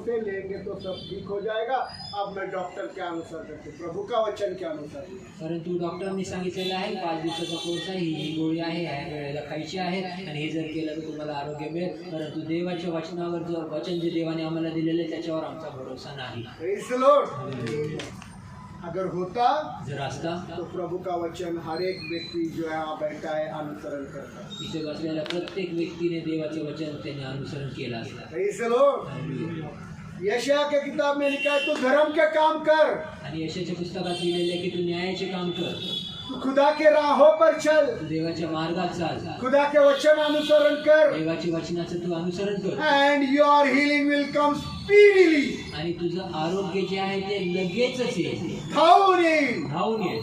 से लेंगे तो सब ठीक हो जाएगा। अब मैं डॉक्टर के अनुसार करते, प्रभु का वचन के अनुसार। परंतु डॉक्टरांनी सांगितलेलं आहे 5 दिवसाचा कोर्स आहे, ही गोळी आहे, ह्या वेळेला खायची आहे आणि हे जर केलं तर तुम्हाला आरोग्य मिळेल। परंतु देवाच्या वचनावर जो वचन जे देवाने आम्हाला दिलेले त्याच्यावर आमचा भरोसा नाही। Praise the Lord. अगर होता जर असता तो प्रभु का वचन हर एक व्यक्ति जो यहाँ बैठा है अनुसरण करता। इथे बसलेल्या प्रत्येक व्यक्तीने देवाचे वचन त्याने अनुसरण केलं असतं। Praise the lord. यशाया के किताब में लिखा है तू धर्म के काम कर, आणि यशाच्या पुस्तकात लिहिलेले की तू न्यायाचे काम कर, तू खुदा के राहों पर चल, तू देवाच्या मार्गात चाल, खुदा के वचन अनुसरण कर, देवाच्या वचनाचं तू अनुसरण कर and your healing will come speedily। आणि तुझं आरोग्य जे आहे ते लगेचच येईल, धावून येईल, धावून येईल,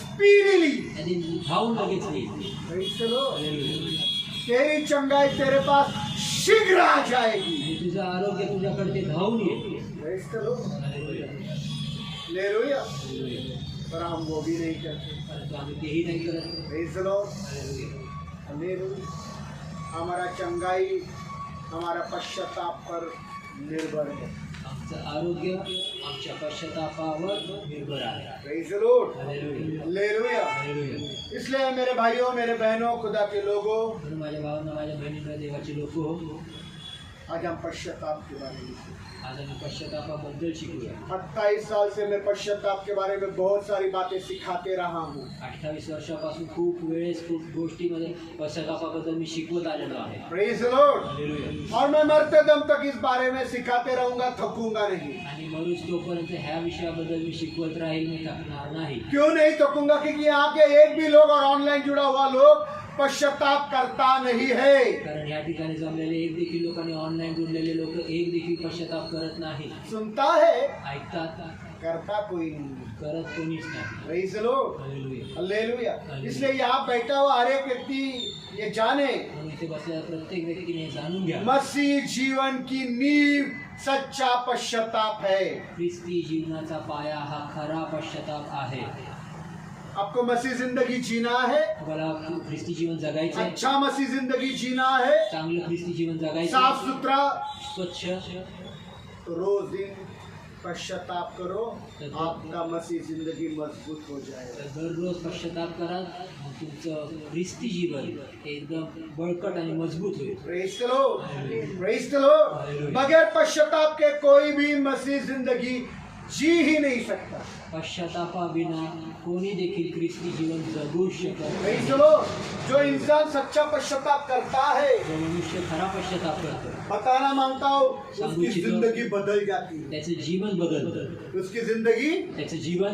speedily। आणि धावून लगेच येईल। Praise the Lord। तेरी चंगाई तेरे पास शीघ्र आ जाएगी। आणि तुझं आरोग्य तुझ्याकडे ते धावून येईल। Praise the Lord। Hallelujah। पर हम वो भी नहीं करते। परंतु आम्ही तेही नाही करत। Praise the Lord। Hallelujah। हमारा चंगाई हमारा पश्चाताप पर निर्भर है। आमचं आरोग्य आमच्या पश्चातापावर निर्भर आहे। Praise the Lord। Hallelujah, Hallelujah। Hallelujah. इसलिए मेरे भाइयों मेरे बहनों खुदा के लोगों, म्हणून माझ्या भावांना, माझ्या बहिणींना, देवाचे लोक हो, आज हम पश्चाताप के बारे में सीखें। आज आम्ही पश्चातापाबद्दल शिकूया। 28 साल से मैं पश्चाताप के बारे में बहुत सारी बातें सिखाते रहा हूँ। 28 वर्षापासून खूप वेळेस खूप गोष्टीमध्ये पश्चातापाबद्दल मी शिकवत आलेलो आहे। Praise the Lord। हालेलुया। और मैं मरते दम तक इस बारे में सिखाते रहूंगा, थकूंगा नहीं। आणि मरुस तोपर्यंत ह्या विषयाबद्दल मी शिकवत राहील, मी थकणार नाही। क्यों नहीं थकूंगा? क्योंकि यहाँ के एक भी लोग और ऑनलाइन जुड़ा हुआ लोग पश्चाताप करता नहीं है। कारण या ठिकाणी जमलेले एक देखील लोक आणि ऑनलाईन जुडलेले लोक एक देखील पश्चाताप करत नाही। सुनता है, ऐकतात, करता कोई नहीं। करत कोणीच नाही। Praise the Lord। Hallelujah. Hallelujah. इसलिए यहाँ बैठा हुआ हर एक व्यक्ति ये जाने, म्हणून इथे बसलेल्या प्रत्येक व्यक्तीने जाणून घ्या, मसीह जीवन की नींव सच्चा पश्चाताप है। ख्रिस्ती जीवनाचा पाया हा खरा पश्चाताप आहे। आपको मसीह जिंदगी जीना है, तुम्हाला ख्रिस्ती जीवन जगायचं आहे, अच्छा मसीह जिंदगी जीना है, चांगलं ख्रिस्ती जीवन जगायचं साफ आहे, सुथरा, स्वच्छ, तो रोज दिन पश्चाताप करो, आपका मसीह जिंदगी मजबूत हो जाएगा। तर दररोज पश्चाताप करा, मग तुमचं ख्रिस्ती जीवन एकदम बळकट आणि मजबूत होईल। Praise the Lord. Praise the Lord. बगैर पश्चाताप के कोई भी मसीह जिंदगी जी ही नहीं सकता। पश्चातापाविना कोणी देखील ख्रिस्ती जीवन जगू शकत प्रेज द नाही। लॉर्ड। जो इंसान सच्चा पश्चाताप करता है, जो मनुष्य खरा पश्चाताप करतो बताना मांगता हूँ, उसकी जिंदगी बदल जाती है। त्याचं जीवन बदलतं, उसकी जिंदगी त्याचं जीवन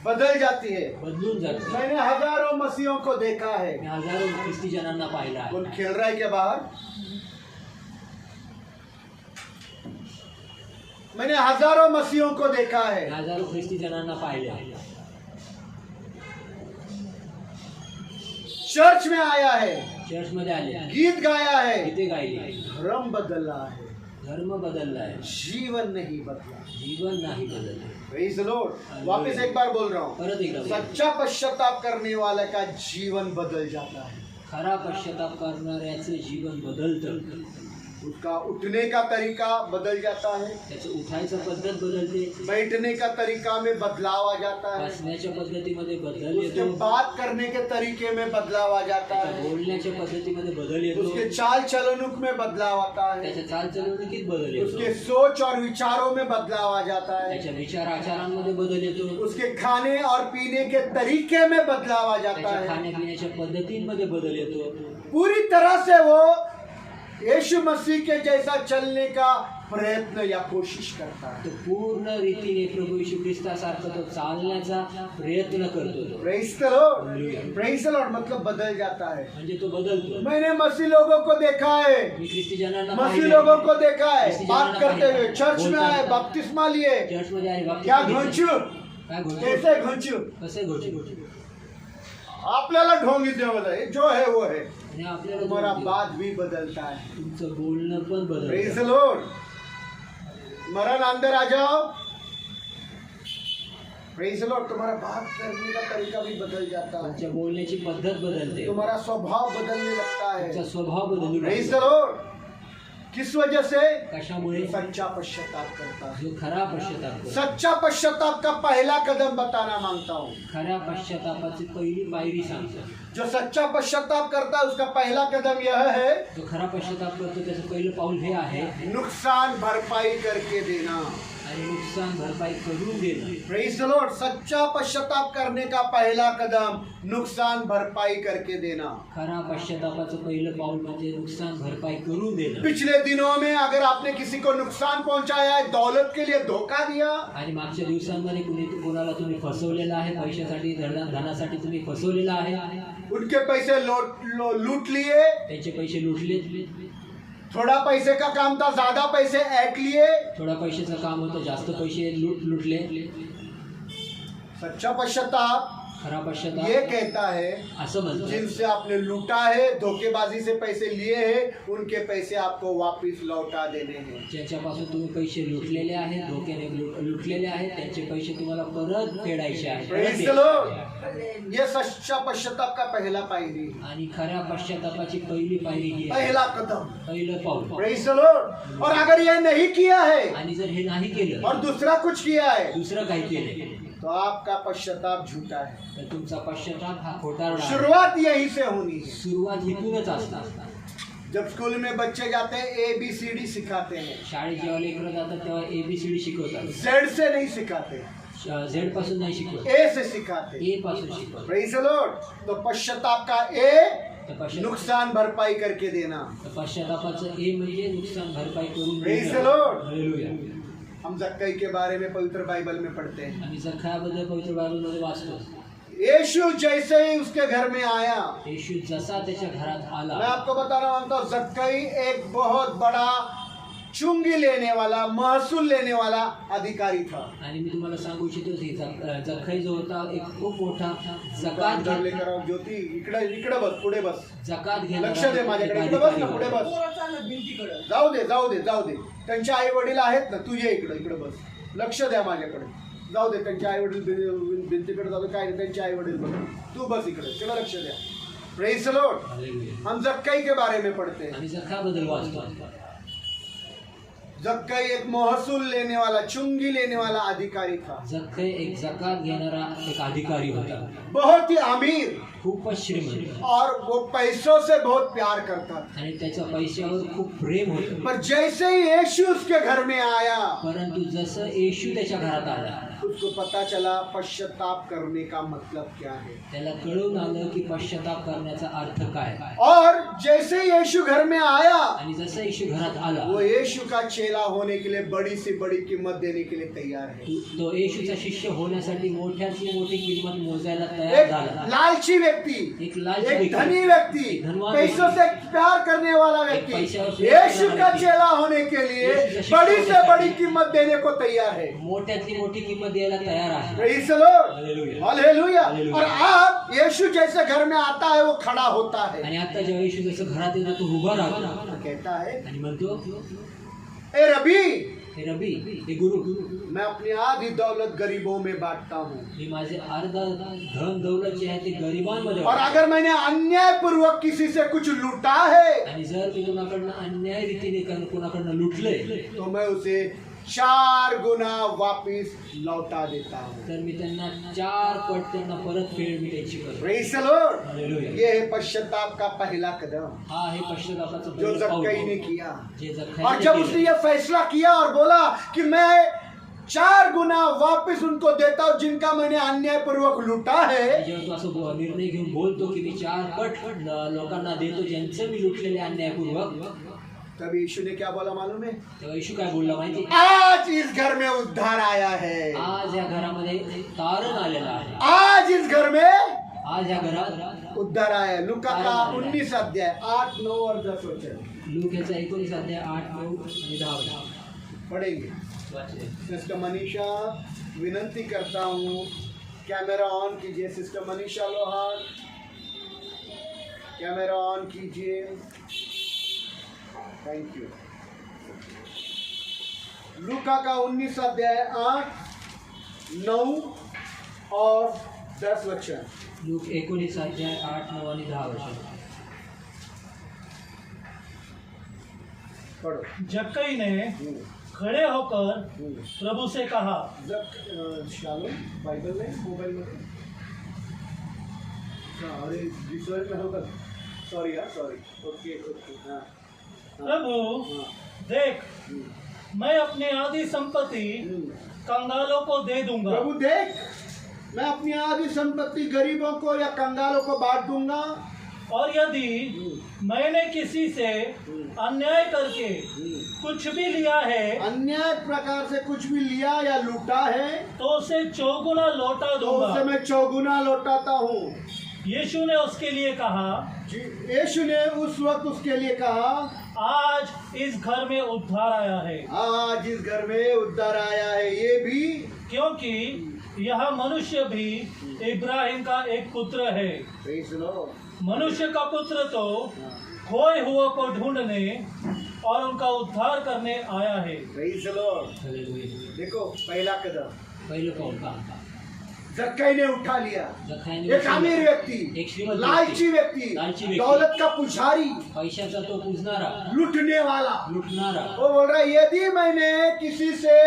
बदल जाती है। बदलून जातं। मैंने हजारों मसीहों को देखा है। मी हजारो ख्रिस्ती जनांना पाहिलं आहे। कौन खेल रहा है क्या बाहर? मैंने हजारों मसीहों को देखा है। मी हजारो ख्रिस्ती जनांना पाहिले आहे। चर्च में आया है, चर्च मध्ये आले, गीत गाया है, गीते गायले, धर्म बदला है, धर्म बदलला आहे, जीवन नहीं बदला। जीवन नाही बदललं। Praise the Lord. वापस एक बार बोल रहा हूँ, परत एकदा सच्चा पश्चाताप करने वाले का जीवन बदल जाता है। खरा पश्चाताप करणाऱ्याचं जीवन बदलतं, उसका उठने का तरीका बदल जाता है, त्याचं उठायचं पद्धत बदलते, बैठने का तरीका में बदलाव आ जाता है, बसण्याच्या पद्धतीमध्ये बदल उसके येतो, बात करने के तरीके में बदलाव आ जाता त्याच्या है, बोलण्याच्या पद्धतीमध्ये बदल येतो, उसके चाल चलनुक में बदलाव आता है, त्याच्या चालचलणुकीत बदल येतो, उसके सोच और विचारों में बदलाव आ जाता है, त्याच्या विचार आचारांमध्ये बदल येतो, उसके खाने और पीने के तरीके में बदलाव आ जाता त्याच्या है। खाण्यापिण्याच्या पद्धतींमध्ये बदल येतो। पूरी तरह से वो यीशु मसीह के जैसा चलने का प्रयत्न या कोशिश करता है। तो पूर्ण रीतीने प्रभू येशू ख्रिस्तासारखा तो चालण्याचा प्रयत्न करतो तो। Praise the Lord. Praise the Lord मतलब बदल जाता है। म्हणजे तो बदलतो। मैंने मसीह लोगों को देखा है, मी ख्रिस्ती जनांना मसीह पाहिले, लोगों को देखा है, ख्रिस्ती बात जनांना करते हुए पाहिले, चर्च में आए, बोलताना, बपतिस्मा लिए, चर्च मध्ये आले, क्या बाप्तिस्मा घोंचू, घेतले। काय घोंचू? कैसे घोंचू, कसे घोंचू? आपल्याला ढोंग देवाला जो है वो है। आणि आपल्याला तुम्हारा जो- बात भी बदलता है। तुमचं बोलणं पण प्रेज द बदलतं। लॉर्ड। मरण अंदर आ जाओ, प्रेज द लॉर्ड। तुम्हारा बात करने का तरीका भी बदल जाता है, तुमच्या बोलण्याची पद्धत बदलते, तुम्हारा स्वभाव बदलने लगता है। तुमचा स्वभाव बदलू प्रेज द लागतो। लॉर्ड। किस वजह से? कशामुळे? सच्चा पश्चाताप करता है। जो खरा पश्चाताप करतो. सच्चा पश्चाताप का पहला कदम बताना मांगता हूँ। खऱ्या पश्चातापाची पहिली पायरी सांगतो. जो सच्चा पश्चाताप करता है उसका पहला कदम यह है, जो खरा पश्चाताप करतो त्याचं पहिलं पाऊल हे आहे, नुकसान भरपाई करके देना। आणि नुकसान भरपाई करून देणं. Praise the Lord. सच्चा पश्चाताप करने का पहला कदम नुकसान भरपाई करके देना। खरा पश्चातापाचं पहिलं पाऊल म्हणजे नुकसान भरपाई करून देणं. पिछले दिनों में अगर आपने किसी को नुकसान पहुंचाया है, दौलत के लिए धोखा दिया, आणि मागच्या दिवसांमध्ये कोणाला तुम्ही फसवलेलं आहे, पैशासाठी धनासाठी तुम्ही फसवलेलं आहे, उनके पैसे लूट लिए, त्यांचे पैसे लुटले, थोड़ा पैसे का काम था ज्यादा पैसे ऐंठ लिए। थोडा पैशाचं काम होतं, जास्त पैसे लुटले. सच्चा पश्चाताप खरा ये पश्चाताप कहता है, असं म्हणतो, जिनसे आपने लूटा है, धोखेबाजी से पैसे लिए हैं, उनके पैसे आपको वापस लौटा देने हैं। ज्यांच्यापासून तुम्ही पैसे लुटलेले आहेत, धोक्याने लुटलेले आहेत, त्यांचे पैसे तुम्हाला परत फेडायचे आहेत. Praise the Lord. ये सच्चा पश्चाताप का पहला पायरी, आणि खऱ्या पश्चातापाची पहिली पायरी ही आहे, पहला कदम। पहिलं पाऊल. Praise the Lord. और अगर ये नहीं किया है आणि जर हे नाही केलं, और दूसरा कुछ किया है, दुसरं काही केलं, तो आपका पश्चाताप झूठा है। तर तुमचा पश्चाताप हा खोटारडा आहे. शुरुआत यहीं से होनी है। सुरुवात इथूनच असतात. जब स्कूल में बच्चे जाते हैं ABCD सिखाते हैं, शाळेत जेव्हा लेकरं जातात तेव्हा ABCD शिकवतात. Z से नहीं सिखाते, Z पासून नाही शिकवत, A से सिखाते। A पासून शिकवत. Praise the Lord. तो पश्चाताप का A, तर नुकसान भरपाई करके देना। पश्चातापाचं A म्हणजे नुकसान भरपाई करून Praise the देणं. Lord. हालेलुया. हम जक्कई के बारे में पवित्र बाइबल में पढ़ते हैं। आम्ही जखायाबद्दल पवित्र बायबलमध्ये वाचतो. यीशु जैसे ही उसके घर में आया, येशू जसा त्याच्या घरात आला, मैं आपको बताना मांगता हूँ, जक्कई एक बहुत बड़ा चुंगी लेने वाला, महसूल लेने वाला अधिकारी था। आणि मी तुम्हाला सांगू इच्छितो की जखई जो होता एक खूप मोठा जकात अंदर लेकर आओ ज्योती, इकडे बस, पुढे बस, जकात लक्ष दे माझ्याकडे, इकडे बस ना, पुढे बस, जाऊ दे। त्यांचे आई वडील आहेत ना, तू ये इकडे बस, लक्ष द्या माझ्याकडे, जाऊ दे, त्यांचे आई वडील भिंतीकडे जाऊ दे, काय नाही, त्यांचे आई वडील बघ, तू बस इकडे लक्ष द्या। Praise the Lord. हम जक्कई के बारे में पढ़ते हैं। आणि जखाबद्दल वाचतो. जक्कई एक महसूल लेने वाला, चुंगी लेने वाला अधिकारी था। जखई एक जकात घेणारा एक अधिकारी होता, बहुत ही अमीर, खूपच श्रीमंत, और वो पैसों से बहुत प्यार करता था। आणि त्याच्या पैशावर खूप प्रेम होतं. पर जैसे ही यीशु उसके घर में आया, परंतु जसं येशू त्याच्या घरात आला, उसको पता चला पश्चाताप करने का मतलब क्या है। त्याला कळून आलं की पश्चाताप करण्याचा अर्थ काय. और जैसे ही यीशु घर में आया, आणि जसं येशू घरात आला, वो यीशु का चेला होने के लिए बड़ी से बड़ी कीमत देने के लिए तैयार है। तो येशूचा शिष्य होण्यासाठी मोठ्यातली मोठी किंमत मोजायला तयार एक झाला. लालची व्यक्ति, एक लालची एक व्यक्ती, धनी व्यक्ति, धनवान पैसों से प्यार करने वाला व्यक्ति, यीशु का चेला होने के लिए बड़ी से बड़ी कीमत देने को तैयार है। मोठ्यातली मोठी किंमत द्यायला तयार आहे. Praise the Lord. Hallelujah. Hallelujah. Hallelujah. और आप यीशु जैसे घर में आता है, वो खड़ा होता है, आणि आता जेव्हा येशू जसं घरात येतो तो उभा राहतो तो कहता है, आणि म्हणतो, ए रबी, हे रबी, हे गुरु, मैं अपनी आधी दौलत गरीबों में बांटता हूँ, मी माझे अर्धा धन दौलत जे आहे ते गरिबांमध्ये और वाटतो. अगर मैंने अन्यायपूर्वक किसी से कुछ लूटा है, आणि जर मी कुणाकडनं अन्याय रीतीने कुणाकडनं लुटले, तो मैं उसे 4 गुना वापिस लौटा देता हूँ। तर मी त्यांना 4 पट त्यांना परत फेड मी त्यांची करतो. Praise the Lord. हालेलुया. ये है पश्चाताप का पहला कदम हा आहे पश्चातापाचं जो पहिलं पाऊल. जक्कई ने किया। जे और जखायाने जब केलं. उसने ये फैसला किया और बोला कि मैं 4 गुना वापिस उनको देता हूँ जिनका मैंने अन्यायपूर्वक लूटा है, जेव्हा तो असं निर्णय घेऊन बोलतो की मी 4 पट लोकांना देतो ज्यांचं मी लुटलेले अन्यायपूर्वक, तब यीशु ने क्या बोला मालूम है? तेव्हा येशू काय बोलला माहिती, आज इस घर में उद्धार आया है, आज या घरामध्ये तारण आलेला आहे, आज इस घर में आज या घरात उद्धार आया है। लूका का 19 अध्याय 8, 9 और 10 वचन लूकाचा 19 अध्याय 8, 9 आणि 10 वचन पढ़ेंगे। वाचले. सिस्टर मनीषा, विनंती करता हूँ कैमरा ऑन कीजिए। Sister Manisha Lohar, camera on कीजिए। Thank you. लूका का 19 अध्याय 8, 9 और 10 वचन। लूक 19 अध्याय 8, 9 आणि 10 वचन. पढ़ो। जक्कई ने खड़े होकर प्रभु से कहा, शालोम बाइबल में मोबाइल में अरे विजुअल में होगा, सॉरी यार सॉरी, ओके ओके हाँ प्रभु देख, मैं अपनी आधी संपत्ति कंगालों को दे दूंगा। प्रभु देख, मैं अपनी आधी संपत्ति गरीबों को या कंगालों को बांट दूंगा, और यदि मैंने किसी से अन्याय करके कुछ भी लिया है, अन्याय प्रकार से कुछ भी लिया या लूटा है, तो उसे चौगुना लौटा तो उसे दूंगा। मैं चौगुना लौटाता हूँ। यीशु ने उसके लिए कहा, यीशु ने उस वक्त उसके लिए कहा, आज इस घर में उद्धार आया है, आज इस घर में उद्धार आया है, ये भी क्योंकि यह मनुष्य भी इब्राहिम का एक पुत्र है। Praise the Lord। मनुष्य का पुत्र तो खोए हुए को ढूंढने और उनका उद्धार करने आया है। Praise the Lord। हालेलुया। देखो पहला कदम पहिलं पाऊल पहा, जक्कई ने उठा लिया। जक्कईने एक अमीर व्यक्ति, एक श्रीमंत लालची व्यक्ति, लालची व्यक्ती, दौलत का पुजारी, पैशाचा तो पूजणारा, लूटने वाला, लुटणारा, वो बोल रहा है यदि मैंने किसी से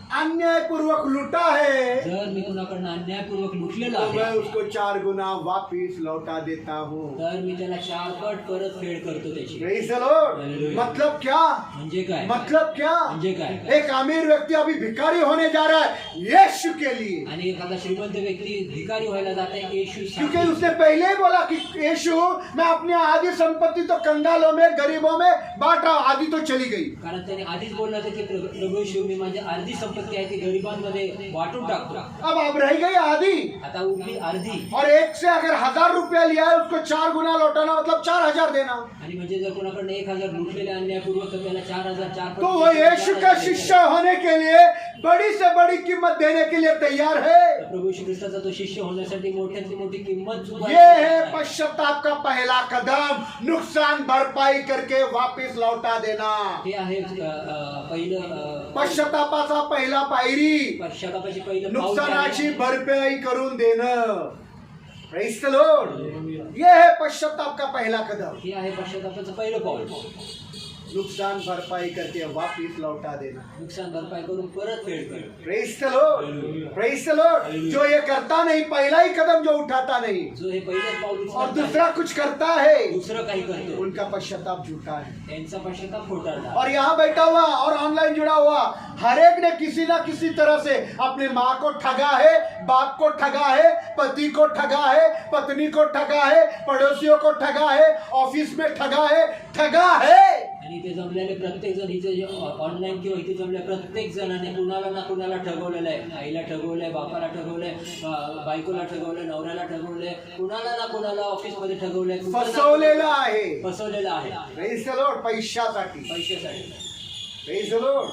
अन्यायपूर्वक लूटा है जर मी कुणाकडनं अन्यायपूर्वक लुटलेला तो मैं आहे उसको 4 गुना वापिस लौटा देता हूँ। तर मी त्याला 4 पट परत फेड करतो त्याची। Praise the Lord। Hallelujah। मतलब क्या, म्हणजे काय, मतलब क्या, म्हणजे काय, एक अमीर व्यक्ति अभी भिखारी होने जा रहा है यीशु के लिए, आणि एखादा श्रीमंत व्यक्ती भिकारी व्हायला जात आहे येशू क्योंकि उसने पहले ही बोला कि यीशु मैं अपनी आधी संपत्ति तो कंगालों में गरीबों में बांट रहा हूँ, आधी तो चली गई। कारण त्याने आधीच बोलला होता की प्रभू येशू मी माझी अर्धी संपत्ती आहे ती गरिबांमध्ये वाटून टाकतो, अब रह गई आधी, आता उरली अर्धी। और एक से अगर 1000 रुपया लिया है उसको 4 गुना लौटाना मतलब 4000 देना। आणि म्हणजे जर कोणाकडनं 1000 लुटलेले अन्यायपूर्वक तर त्याला 4000 4 पट तो वो यीशु का शिष्य होने के लिए बड़ी से बड़ी कीमत देने के लिए तैयार है। प्रभू यीशु ख्रिस्ताचा तो शिष्य होण्यासाठी मोठ्यात मोठी किंमत चुकवायची ये है आहे। पश्चाताप का पहला कदम, नुकसान भरपाई करके वापस लौटा देना। हे आहे पहिलं पश्चातापाचा पहिला पायरी पश्चातापाची पहिलं पाऊल नुकसानाची आहे। भरपाई करून देणं। Praise the Lord। ये है पश्चाताप का पहला कदम, हे आहे पश्चातापाचं पहिलं पाऊल, नुकसान भरपाई करके वापस लौटा देना। नुकसान भरपाई करून परत फेड करणं। Praise the Lord। Praise the Lord। जो ये करता नहीं, पहला ही कदम जो उठाता नहीं जो हे पहिलं पाऊल और उचलत दूसरा कुछ करता है, नाही, दुसरं काही करतो, उनका पश्चाताप झूठा है। त्यांचा पश्चाताप खोटारडा। और यहाँ बैठा हुआ और ऑनलाइन जुड़ा हुआ हर एक ने किसी ना किसी तरह से अपने माँ को ठगा है, बाप को ठगा है, पति को ठगा है, पत्नी को ठगा है, पड़ोसियों को ठगा है, ऑफिस में ठगा है। आणि ते जमलेले प्रत्येक जण इथे ऑनलाईन किंवा इथे जमले प्रत्येक जणाने कुणाला ना कुणाला ठगवलेलं आहे। आईला ठगवलंय, बापाला ठगवलंय, बायकोला ठगवलंय, नवऱ्याला ठगवलंय, कुणाला ना कुणाला ऑफिसमध्ये ठगवलंय, फसवलेला आहे। फसवलेलं आहे Praise the Lord। पैशासाठी। पैशासाठी। Praise the Lord।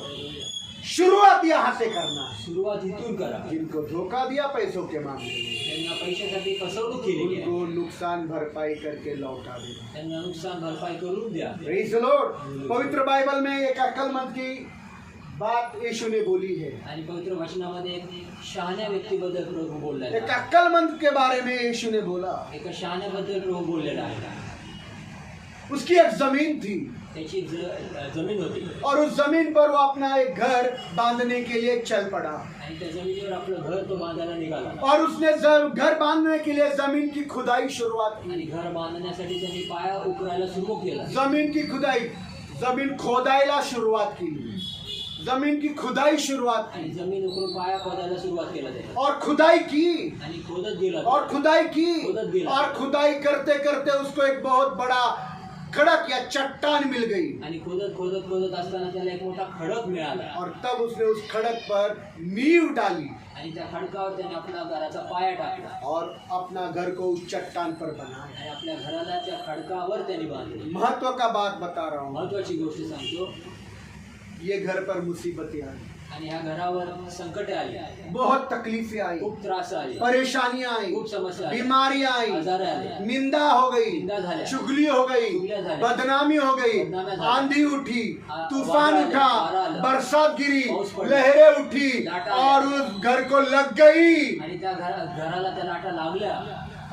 शुरुआत यहाँ से करना है। सुरुवात इथून करा। जिनको धोखा दिया पैसों के मामले में त्यांना पैशासाठी फसवणूक केलेली आहे, उनको नुकसान भरपाई करके लौटा देना। त्यांना नुकसान भरपाई करून द्या। Praise the Lord। पवित्र बाइबल में एक अक्लमंद की बात यीशु ने बोली है। आणि पवित्र वचनामध्ये एक शहाण्या व्यक्तीबद्दल प्रभू बोललेला एक आहे, अक्लमंद के बारे में यीशु ने बोला। एका शहाण्याबद्दल प्रभू बोललेला आहे। उसकी एक जमीन थी त्याची जमीन होती और उस जमीन पर वो अपना एक घर बांधने के लिए चल पड़ा आणि त्या जमिनीवर आपलं घर तो बांधायला निघाला और उसने घर बांधने के लिए जमीन की खुदाई शुरुआत की। आणि घर बांधण्यासाठी त्यांनी पाया उकरायला सुरू केला। जमीन की खुदाई, जमीन खोदायला शुरुआत की, जमीन की खुदाई शुरुआत आणि की जमीन उकरून पाया खोदायला सुरुवात केला त्याने और खुदाई की आणि खोदत गेला और खुदाई की खोदत गेला और खुदाई करते करते उसको एक बहुत बड़ा खड़क या चट्टान मिल गई आणि खोदत खोदत खोदत असताना त्याला एक मोठा खडक मिळाला और तब उसने उस खड़क पर नींव डाली आणि त्या खडकावर त्याने आपला घराचा पाया टाकला और अपना घर को उस चट्टान पर बनाया। आणि आपल्या घराला त्या खडकावर त्याने बांधले। महत्व का बात बता रहा हूँ, महत्वाची गोष्ट सांगतो, ये घर पर मुसीबतें आई, आणि ह्या घरावर संकटे आली, बहुत तकलीफें आई, खूप त्रास आले, परेशानियां आई, खूप समस्या आली, बीमारियां आई, आजार आले, निंदा हो गई, निंदा झाल्या, चुगली हो गई, चुगल्या झाल्या, बदनामी हो गई, बदनाम्या झाल्या, आंधी उठी, तूफान वारा आले, उठा, वारा आलं, बरसात गिरी, पाऊस पडला, लहरें उठी लाटा और आल्या, उस घर को लग गई आणि त्या घराला त्या लाटा लागल्या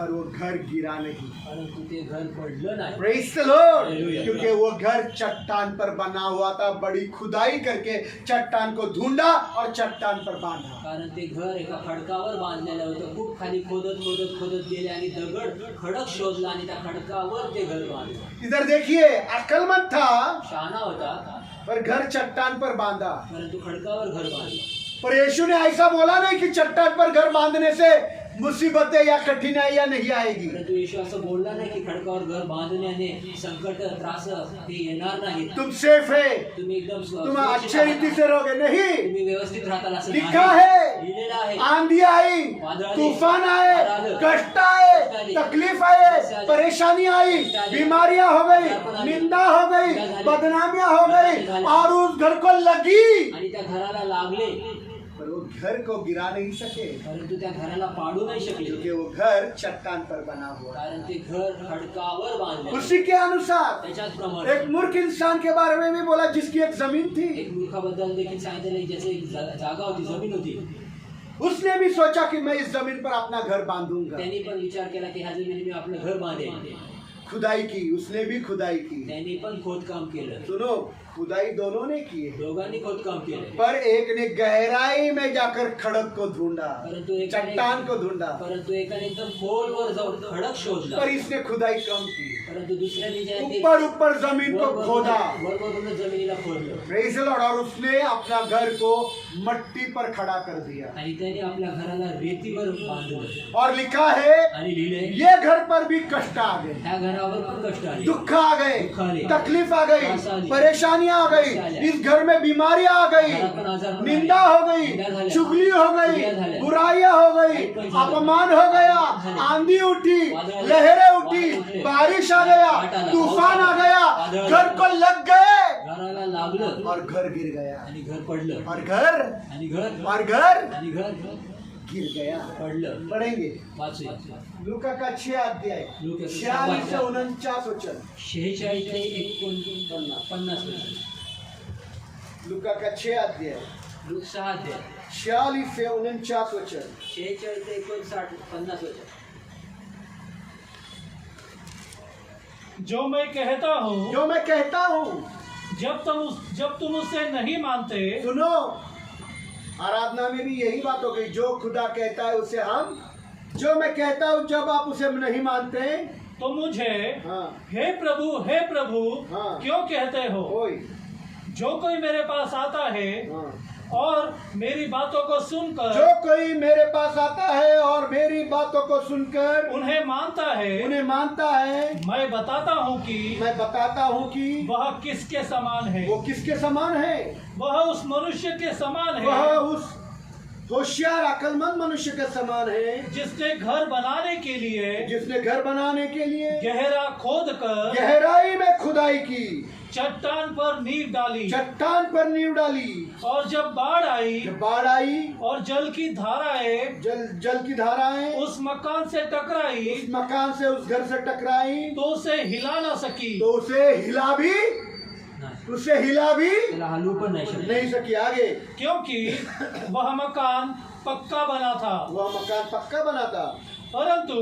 पर वो घर गिरा नहीं। परंतु ते घर पडलं नाही. Praise the Lord. Hallelujah. क्योंकि वो घर चट्टान पर बना हुआ था, बड़ी खुदाई करके चट्टान को ढूंढा और चट्टान पर बांधा। कारण ते घर एका खडकावर बांधलेलं होतं. खूप खाली खोदत खोदत खोदत गेले आणि दगड खडक शोधला आणि त्या खडकावर ते घर बांधलं. इधर देखिए, अक्लमंद था शहाणा होता पर घर चट्टान पर बांधा। परंतु खडकावर घर बांधलं. पर यीशु ने ऐसा बोला नहीं कि चट्टान पर घर बांधने से मुसीबतें या कठिनाइयां नहीं आएगी। परंतु येशू असं बोलला नाही की खडकावर घर बांधण्याने संकट त्रास हे येणार नाही. तुम सेफ है, तुम्ही एकदम तुम अच्छे रीति से रहोगे। नहीं, तुम्ही व्यवस्थित राहताल असं लिखा नाही. है, लिहिलेलं आहे. आंधी आई, तूफान आए, कष्ट आए, तकलीफ आए, परेशानी आई, बीमारियां हो गई, निंदा हो गई, बदनामियां हो गई और उस घर को लगी, आणि त्या घराला लागले पर वो घर को गिरा नहीं सके परंतु त्या घराला पाडू नाही शकले. क्योंकि वो घर चट्टान पर बना हुआ। कारण ते घर खडकावर बांधले. उसी के अनुसार त्याच्याच प्रमाणे एक मूर्ख इंसान के बारे में भी बोला जिसकी एक जमीन थी। एक मूर्खाबद्दल देखील सांगितलं ज्याची एक जागा होती, जमीन होती. उसने भी सोचा कि मैं इस जमीन पर अपना घर बांधूंगा। त्यांनी पण विचार केला की ह्या जमिनीत मी आपलं घर बांधेन. खुदाई की, उसने भी खुदाई की। त्यांनी पण खोदकाम केलं. सुनो, खुदाई दोनों ने की है, दोघांनी खोदकाम केलं. पर एक ने गहराई में जाकर खड़क को ढूंढा, परंतु एकाने चट्टान को ढूंढा, परंतु एकाने एकदम खोलवर जाऊन खडक शोधला. पर इसने खुदाई कम की। परंतु दुसऱ्याने जे आहे ते ऊपर ऊपर जमीन को खोदा। वरवरून जमिनीला खोदलं प्रेज द लॉर्ड। और उसने अपना घर को मट्टी पर खड़ा कर दिया आणि त्याने आपल्या घराला रेतीवर बांधलं. और लिखा है, आणि लिहिले ये घर पर भी कष्ट आ गए, त्या घरावर पण कष्ट आले, दुख आ गए, दुःख आले, तकलीफ आ गई, त्रास आली, परेशानियां आ गई, इस घर में बीमारियां आ गई, घरात पण आजारपण आले, निंदा हो गई, निंदा झाल्या, चुगली हो गई, चुगल्या झाल्या, बुराइयां हो गई, वाईट पण झालं, अपमान हो गया, झाले, आंधी उठी, वादळ आले, लहरें उठी, वादळ उठले, बारिश आ गया, वाट आला, तूफान आ गया, वादळ घर आले, को लग गए घराला लागलं और घर गिर गया, आणि घर पडलं, और घर आणि घर और घर आणि घर गिर गया। पडलं. पढ़ेंगे वाचूया. लूका का 6 अध्याय लूका 46 से 49 वचन। 46 ते 49 वर्ष. लूका का 6 अध्याय लूक 6 अध्याय 46 से 49 वचन। 46 ते 50 वर्ष. जो मैं कहता हूँ, जो मैं कहता हूँ, जब तुम उससे नहीं मानते, सुनो, आराधना में भी यही बात हो गई। जो खुदा कहता है उसे हम, जो मैं कहता हूँ जब आप उसे नहीं मानते, तो मुझे हाँ हे प्रभु हाँ। क्यों कहते हो? ओए, जो कोई मेरे पास आता है हाँ। और मेरी बातों को सुनकर जो कोई मेरे पास आता है और मेरी बातों को सुनकर उन्हें मानता है, उन्हें मानता है, मैं बताता हूँ कि मैं बताता हूँ कि वह किसके समान है। वो किसके समान है? वह उस मनुष्य के समान वह है उस होशियार अक्लमंद मनुष्य के समान है जिसने घर बनाने के लिए जिसने घर बनाने के लिए गहरा खोद कर गहराई में खुदाई की, चट्टान पर नींव डाली, चट्टान पर नींव डाली। और जब बाढ़ आई जब बाढ़ आई और जल की धाराएं जल की धाराएं उस मकान से टकराई उस मकान से, उस घर से टकराई, तो उसे हिला ना सकी। तो उसे हिला भी त्याला हलवू पण नाही शकले. नहीं सकी। आगे, क्योंकि वह मकान पक्का बना था, वह मकान पक्का बना था, परंतु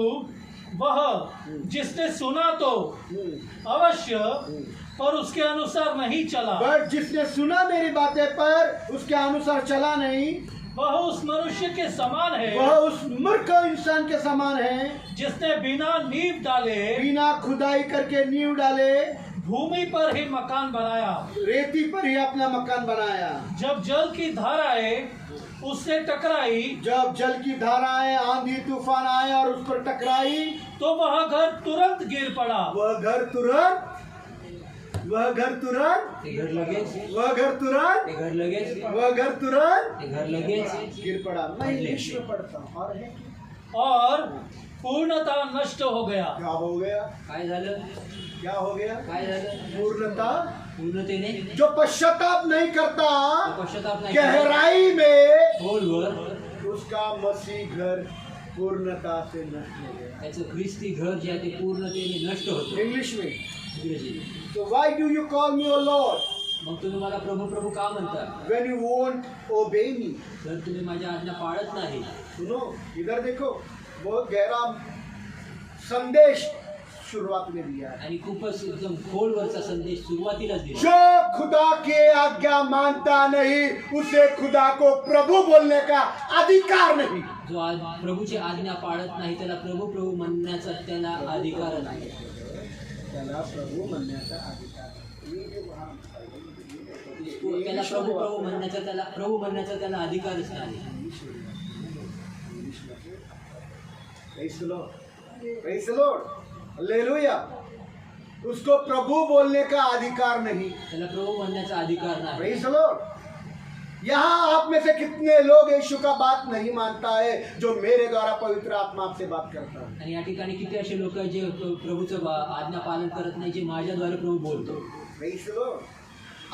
वह जिसने सुना तो अवश्य पर उसके अनुसार नहीं चला। बट जिसने सुना मेरी बातें पर उसके अनुसार चला नहीं, वह उस मनुष्य के समान है वह उस मूर्ख इंसान के समान है जिसने बिना नींव डाले बिना खुदाई करके नींव डाले भूमि पर ही मकान बनाया। रेती पर ही अपना मकान बनाया। जब जल की धाराएं उससे टकराई जब जल की धाराएं, आंधी तूफान आए और उस पर टकराई, तो वह घर तुरंत गिर पड़ा। वह घर तुरंत ते घर लगेच, वह घर तुरंत ते घर लगेच, वह घर तुरंत ते घर लगेच गिर पड़ा। मैं इंग्लिश में पढ़ता हूँ। और है और पूर्णतः नष्ट हो गया। क्या हो गया? काय झालं? क्या हो गया? काय झालं? पूर्णता। पूर्णतेने जो पश्चाताप नहीं करता पश्चाताप नाही गहराई में, खोलवर उसका मसीह घर पूर्णता से नष्ट हो गया। त्याचं ख्रिस्ती घर जे आहे ते पूर्णतेने नष्ट होतं. इंग्लिश में, इंग्रजी. so why do you call me O Lord मग तुम्ही मला प्रभू प्रभू का म्हणता when you won't obey me? जर तुम्ही माझ्या आज्ञा पाळत नाही. सुनो, इधर देखो, बहुत गहरा संदेश शुरुआत में दिया है। आणि खूपच एकदम खोलवरचा संदेश सुरुवातीलाच दिला. जो खुदा की आज्ञा मानता नहीं उसे खुदा को प्रभू बोलने का अधिकार नहीं. जो आज प्रभूची आज्ञा पाळत नाही त्याला प्रभू प्रभू म्हणण्याचा त्याला अधिकार नाही. त्याला प्रभू म्हणण्याचा अधिकार त्याला प्रभू प्रभू म्हणण्याचा त्याला अधिकारच नाही. Praise the Lord. Praise the Lord. Hallelujah. उसको प्रभु बोलने का अधिकार नहीं. त्याला प्रभू म्हणण्याचा अधिकार नाही. Praise the Lord. यहाँ आप में से कितने लोग यीशु का बात नहीं मानता है जो मेरे द्वारा पवित्र आत्मा आपसे बात करता है. आणि या ठिकाणी किती असे लोक आहेत जे प्रभूचं आज्ञा पालन करत नाही, जे माझ्याद्वारे प्रभू बोलतो. Praise the Lord.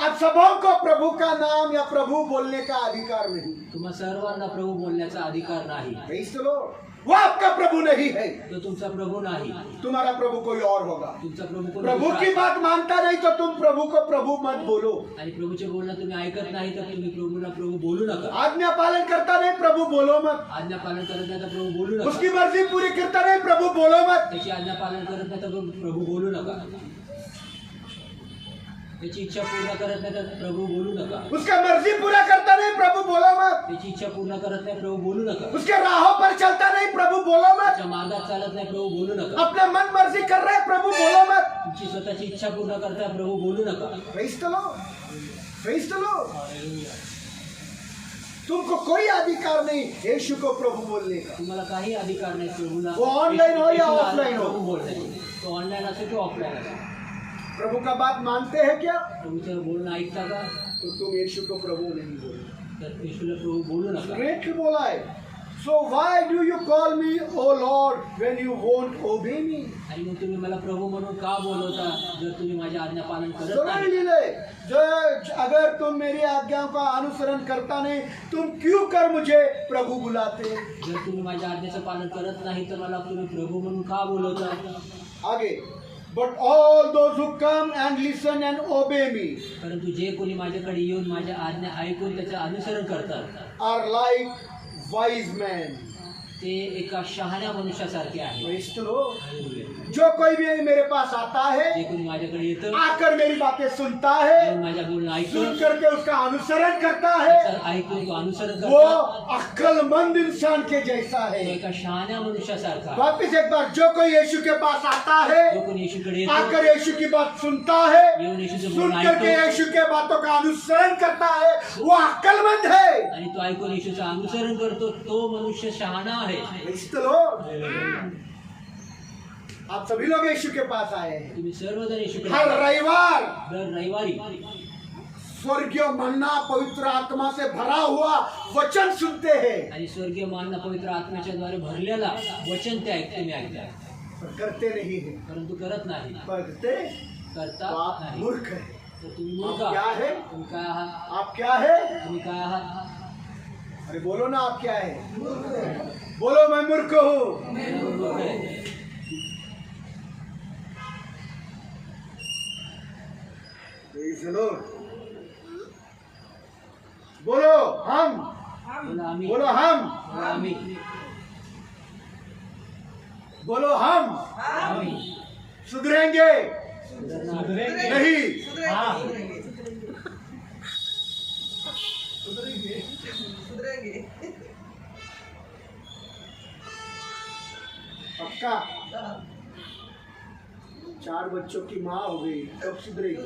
आप सबों को प्रभु का नाम या प्रभु बोलने का अधिकार नहीं. तुम्हा सर्वांना प्रभू बोलण्याचा अधिकार नाही. Praise the Lord. वो आपका प्रभु नहीं है. तो तुमचा प्रभू नाही. तुम्हारा प्रभु कोई और होगा. तुमचा प्रभू कोण प्रभु दुसरा की आहे. बात मानता नहीं तो तुम प्रभु को प्रभु मत बोलो. आणि प्रभूचे बोलणं तुम्ही ऐकत नाही तर तुम्ही प्रभूला प्रभू बोलू नका. आज्ञा पालन करता नहीं प्रभु बोलो मत. आज्ञा पालन करत नाही तर प्रभू बोलू नका. उसकी मर्जी पूरी करता नहीं प्रभु बोलो मत. त्याची आज्ञा पालन करत नाही तर प्रभू बोलू नका. त्याची इच्छा पूर्ण करत नाही तर प्रभू बोलू नका. उसका मर्जी पूरा करता नहीं प्रभु बोलो मत. त्याची इच्छा पूर्ण करत नाही प्रभू बोलू नका. उसके राहों पर चलता नहीं प्रभु बोलो मत. त्याच्या मार्गात चालत नाही प्रभू बोलू नका. अपने मन मर्जी कर रहे प्रभु बोलो मत. तुमची स्वतःची इच्छा पूर्ण करता प्रभू बोलू नका. Praise the Lord. Praise the Lord. तुमको कोई अधिकार नहीं यीशु को प्रभु बोलने का. तुम्हाला काही अधिकार नाही प्रभूला. वो online हो या येशूला offline हो. प्रभू बोलण्याची. तो ऑनलाईन असेल किंवा ऑफलाईन असेल. प्रभु का बात मानते हैं क्या? प्रभूचं बोलणं ऐकता का? तो तुम यीशु को प्रभु नहीं बोलो. तर येशूला प्रभू बोलू नका. Greatly बोला है. So why do you call me O Lord when you won't obey me? आणि मग तुम्ही मला प्रभू म्हणून का बोलवता जर तुम्ही माझ्या आज्ञा पालन करत सरल नाही. लीले जो अगर तुम मेरी आज्ञाओं का अनुसरण करता नहीं तुम क्यों कर मुझे प्रभु बुलाते. जर तुम्ही माझ्या आज्ञेचं पालन करत नाही तर मला तुम्ही प्रभू म्हणून का बोलवता. आगे But all those who come and listen and obey me परंतु जे कोणी माझ्याकडे येऊन माझ्या आज्ञा ऐकून त्याचं अनुसरण करतात are like wise men. ते एका शहाण्या मनुष्यासारखे आहे. Praise the Lord. जो कोई भी मेरे पास आता है जे कोणी माझ्याकडे येतं आकर मेरी बातें सुनता है येऊन माझ्या बोलणं सुन ऐकून करके उसका अनुसरण करता है त्याचं ऐकून तो अनुसरण वो करतो अक्लमंद इंसान के जैसा तो है. एका शहाण्या मनुष्यासारखा. वापिस एक बार जो कोई यीशु के पास आता है जो कोणी येशूकडे येतो आकर यीशु की बात सुनता है येऊन येशूचं सुन बोलणं करके ऐकतो यीशु के बातों का अनुसरण करता है वो अक्लमंद है. आणि तो ऐकून येशूचं अनुसरण करतो तो मनुष्य शहाणा आहे. Praise the Lord. आप सभी लोग यीशु के पास आए हैं. तुम्ही सर्वजण येशूकडे हर रविवार दर रविवारी स्वर्गीय मन्ना पवित्र आत्मा से भरा हुआ वचन सुनते हैं आणि स्वर्गीय मानना पवित्र आत्म्याच्या द्वारे भरलेला वचन ते तुम्ही ऐकता पर करते नहीं है. परंतु करत नाही. करते करता तो आप नाही. मूर्ख है. तर तुम्ही आप मूर्ख क्या आहात. है? तुम्ही काय आहात. आप क्या है? तुम्ही काय आहात. अरे बोलो ना आप क्या है? बोलो मैं मूर्ख हूँ. मूर्ख आहे. Praise the Lord. बोलो हम. बोला आम्ही. बोलो हम. बोला आम्ही. बोलो हम आम्ही. सुधरेंगे सुधरेंगे. नहीं. हाँ. पक्का 4 बच्चों की माँ हो गई कब सुधरेगी.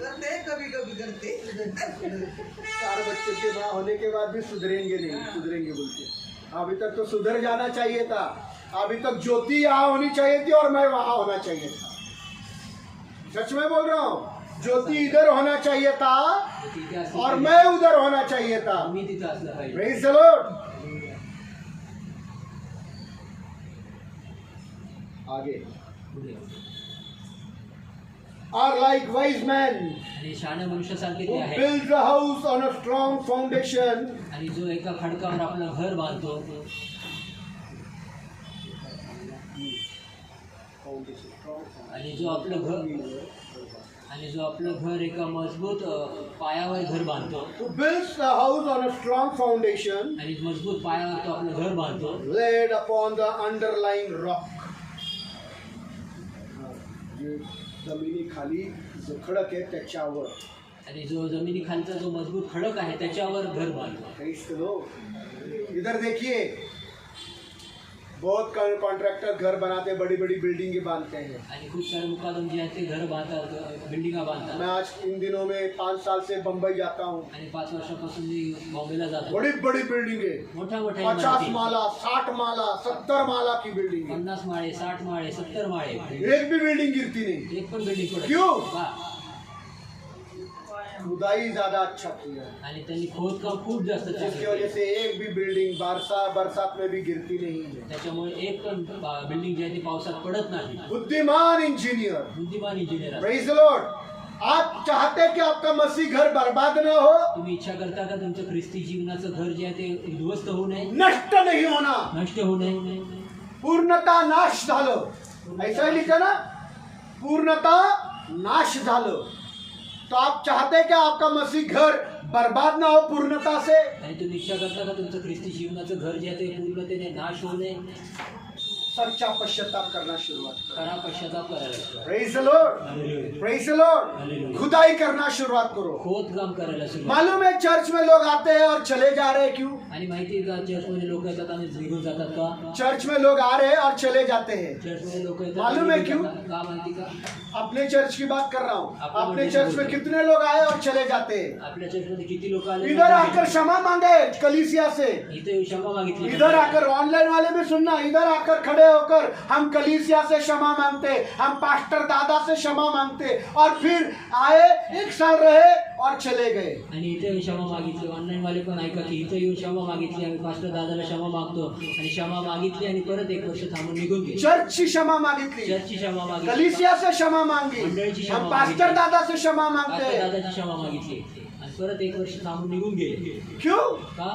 करते कभी कभी करते 4 बच्चों की माँ होने के बाद भी सुधरेंगे नहीं. सुधरेंगे बोलते अभी तक तो सुधर जाना चाहिए था. अभी तक ज्योति यहाँ होनी चाहिए थी और मैं वहां होना चाहिए था. सच में बोल रहा हूँ. ज्योति इधर होना चाहिए था तिथे असलं और पाहिजे. मैं उधर होना चाहिए था. तुम्ही तिथं असलं पाहिजे. Praise the Lord. आगे पुढे. are like wise men आणि शहाण्या मनुष्यासारखे who ते आहे. builds a house on a strong foundation. आणि जो एका खडकावर आपलं घर बांधतो आणि जो आपलं घर एका मजबूत पायावर घर बांधतो Who builds a house on a strong foundation आणि मजबूत पायावर तो आपलं घर बांधतो laid upon the underlying rock. म्हणजे जमिनीखाली जो खडक आहे त्याच्यावर. आणि जो जमिनीखालचा जो मजबूत खडक आहे त्याच्यावर घर बांधलं. Praise the Lord. इधर देखिए, बहुत कॉन्ट्रैक्टर घर बनाते, बड़ी बड़ी बिल्डिंगें बांधते हैं. आणि खूप सारे मुकादम जे आहेत ते घर बांधतात, बिल्डिंगा बांधतात. मैं आज इन दिनों में 5 साल से बम्बई जाता हूँ. आणि 5 वर्षापासून मी बॉम्बेला जातो. बड़ी बड़ी बिल्डिंगें, मोठ्या मोठ्या 50 इमारती, माला, 60 माला, 70 माला की बिल्डिंग. 50 माळे, 60 माळे, 70 माळे, एक भी बिल्डिंग गिरती नहीं. एक पण बिल्डिंग पडत क्यों? का? खुदाई ज्यादा अच्छा किया, आणि त्यांनी खोदकाम खूप जास्त जिसकी चांगलं वजह केलं. से एक भी बिल्डिंग बरसात में भी गिरती नहीं है. त्याच्यामुळे एक पण बिल्डिंग जी आहे ती पावसात पडत नाही. बुद्धिमान इंजीनियर. बुद्धिमान इंजिनियर. Praise the Lord. आप चाहते कि आपका मसीह घर बर्बाद न हो, तुम्ही इच्छा करता का तुमचं ख्रिस्ती जीवनाचं घर जे आहे ते उद्ध्वस्त होऊ नये, नष्ट नहीं होना, नष्ट होऊ नये, पूर्णता नाश झालं. ऐसा ही लिखा ना, पूर्णता नाश झालं. तो आप चाहते कि आपका मसीह घर बर्बाद ना हो पूर्णता से. आणि तुम्ही इच्छा करता का तुमचं ख्रिस्ती जीवनाचं घर जे आहे ते पूर्णतेने नाश होऊ नये. सच्चा पश्चाताप करना शुरुआत करो. खरा पश्चाताप करायला सुरुवात. Praise the Lord. Hallelujah. Praise the Lord. Hallelujah. खुदाई करना शुरुआत करो. खोदकाम करायला सुरुवात. मालूम है चर्च में लोग आते हैं और चले जा रहे हैं, क्यों? आणि माहिती आहे का चर्चमध्ये लोक येतात आणि निघून जातात का? चर्च में लोग आ रहे हैं और चले जाते हैं. चर्चमध्ये लोक येतात मालूम आणि है निघून क्यों? जातात. का माहिती का? अपने चर्च की बात कर रहा हूँ. अपने अपने मंदिर चर्च में बोलते हैं. कितने लोग आए और चले जाते हैं. आपल्या चर्चमध्ये किती लोक आले? इधर आकर क्षमा मांगे कलीसिया से. इथे क्षमा मागितली. इधर आकर, ऑनलाइन वाले भी सुनना, इधर आकर खड़े होकर हम कलीसिया से क्षमा मांगते, हम पास्टर दादा से क्षमा मांगते, और फिर आए, 1 साल रहे और चले गए. आणि इथे क्षमा मागितली. ऑनलाईन वाले पण ऐका की इथे येऊन क्षमा मागितली, आम्ही पास्टर दादाला क्षमा मागतो, आणि क्षमा मागितली आणि परत 1 वर्ष थांबून निघून गेले. चर्च की क्षमा मागितली, चर्चची क्षमा मागितली, कलीसिया से क्षमा मांगी, मंडळीची क्षमा हम पास्टर दादा से क्षमा पास्टर मांगते. दादाची क्षमा मागितली आणि परत 1 वर्ष थांबून निघून गेले. क्यों? का?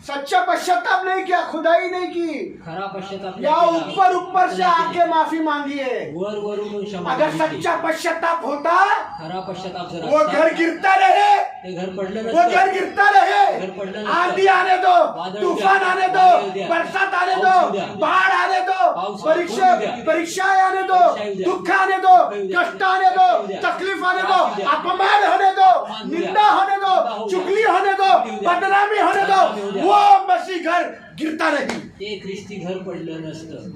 सच्चा पश्चाताप नहीं किया, खुदाई नहीं की, खरा पश्चाताप या नाही केला. ऊपर ऊपर से आके माफी मांगी है. वर वरून क्षमा अगर मागितली. सच्चा पश्चाताप होता, खरा पश्चाताप जर वो असता, घर गिरता रहे, ते घर पडलं वो घर नसतं. गिरता रहे, घर पडलं नसतं. आंधी आने दो, वादळ तूफान द्या, आने दो, वादळ द्या, बरसात आने पाऊस दो, द्या, बाढ़ आने दो, पाऊस परीक्षाएं आने दो, परीक्षाएं द्या, दुख आने दो, द्या, कष्ट आने दो, द्या, तकलीफ आने त्रास दो, द्या, अपमान होने दो, अपमान द्या, निंदा होने दो, निंदा हो चुगली द्या, होने दो, चुगली द्या, बदनामी होने बदनामी हो दो, द्या. वो मसीह घर गिरता नहीं, ते ख्रिस्ती घर पडलं नसतं,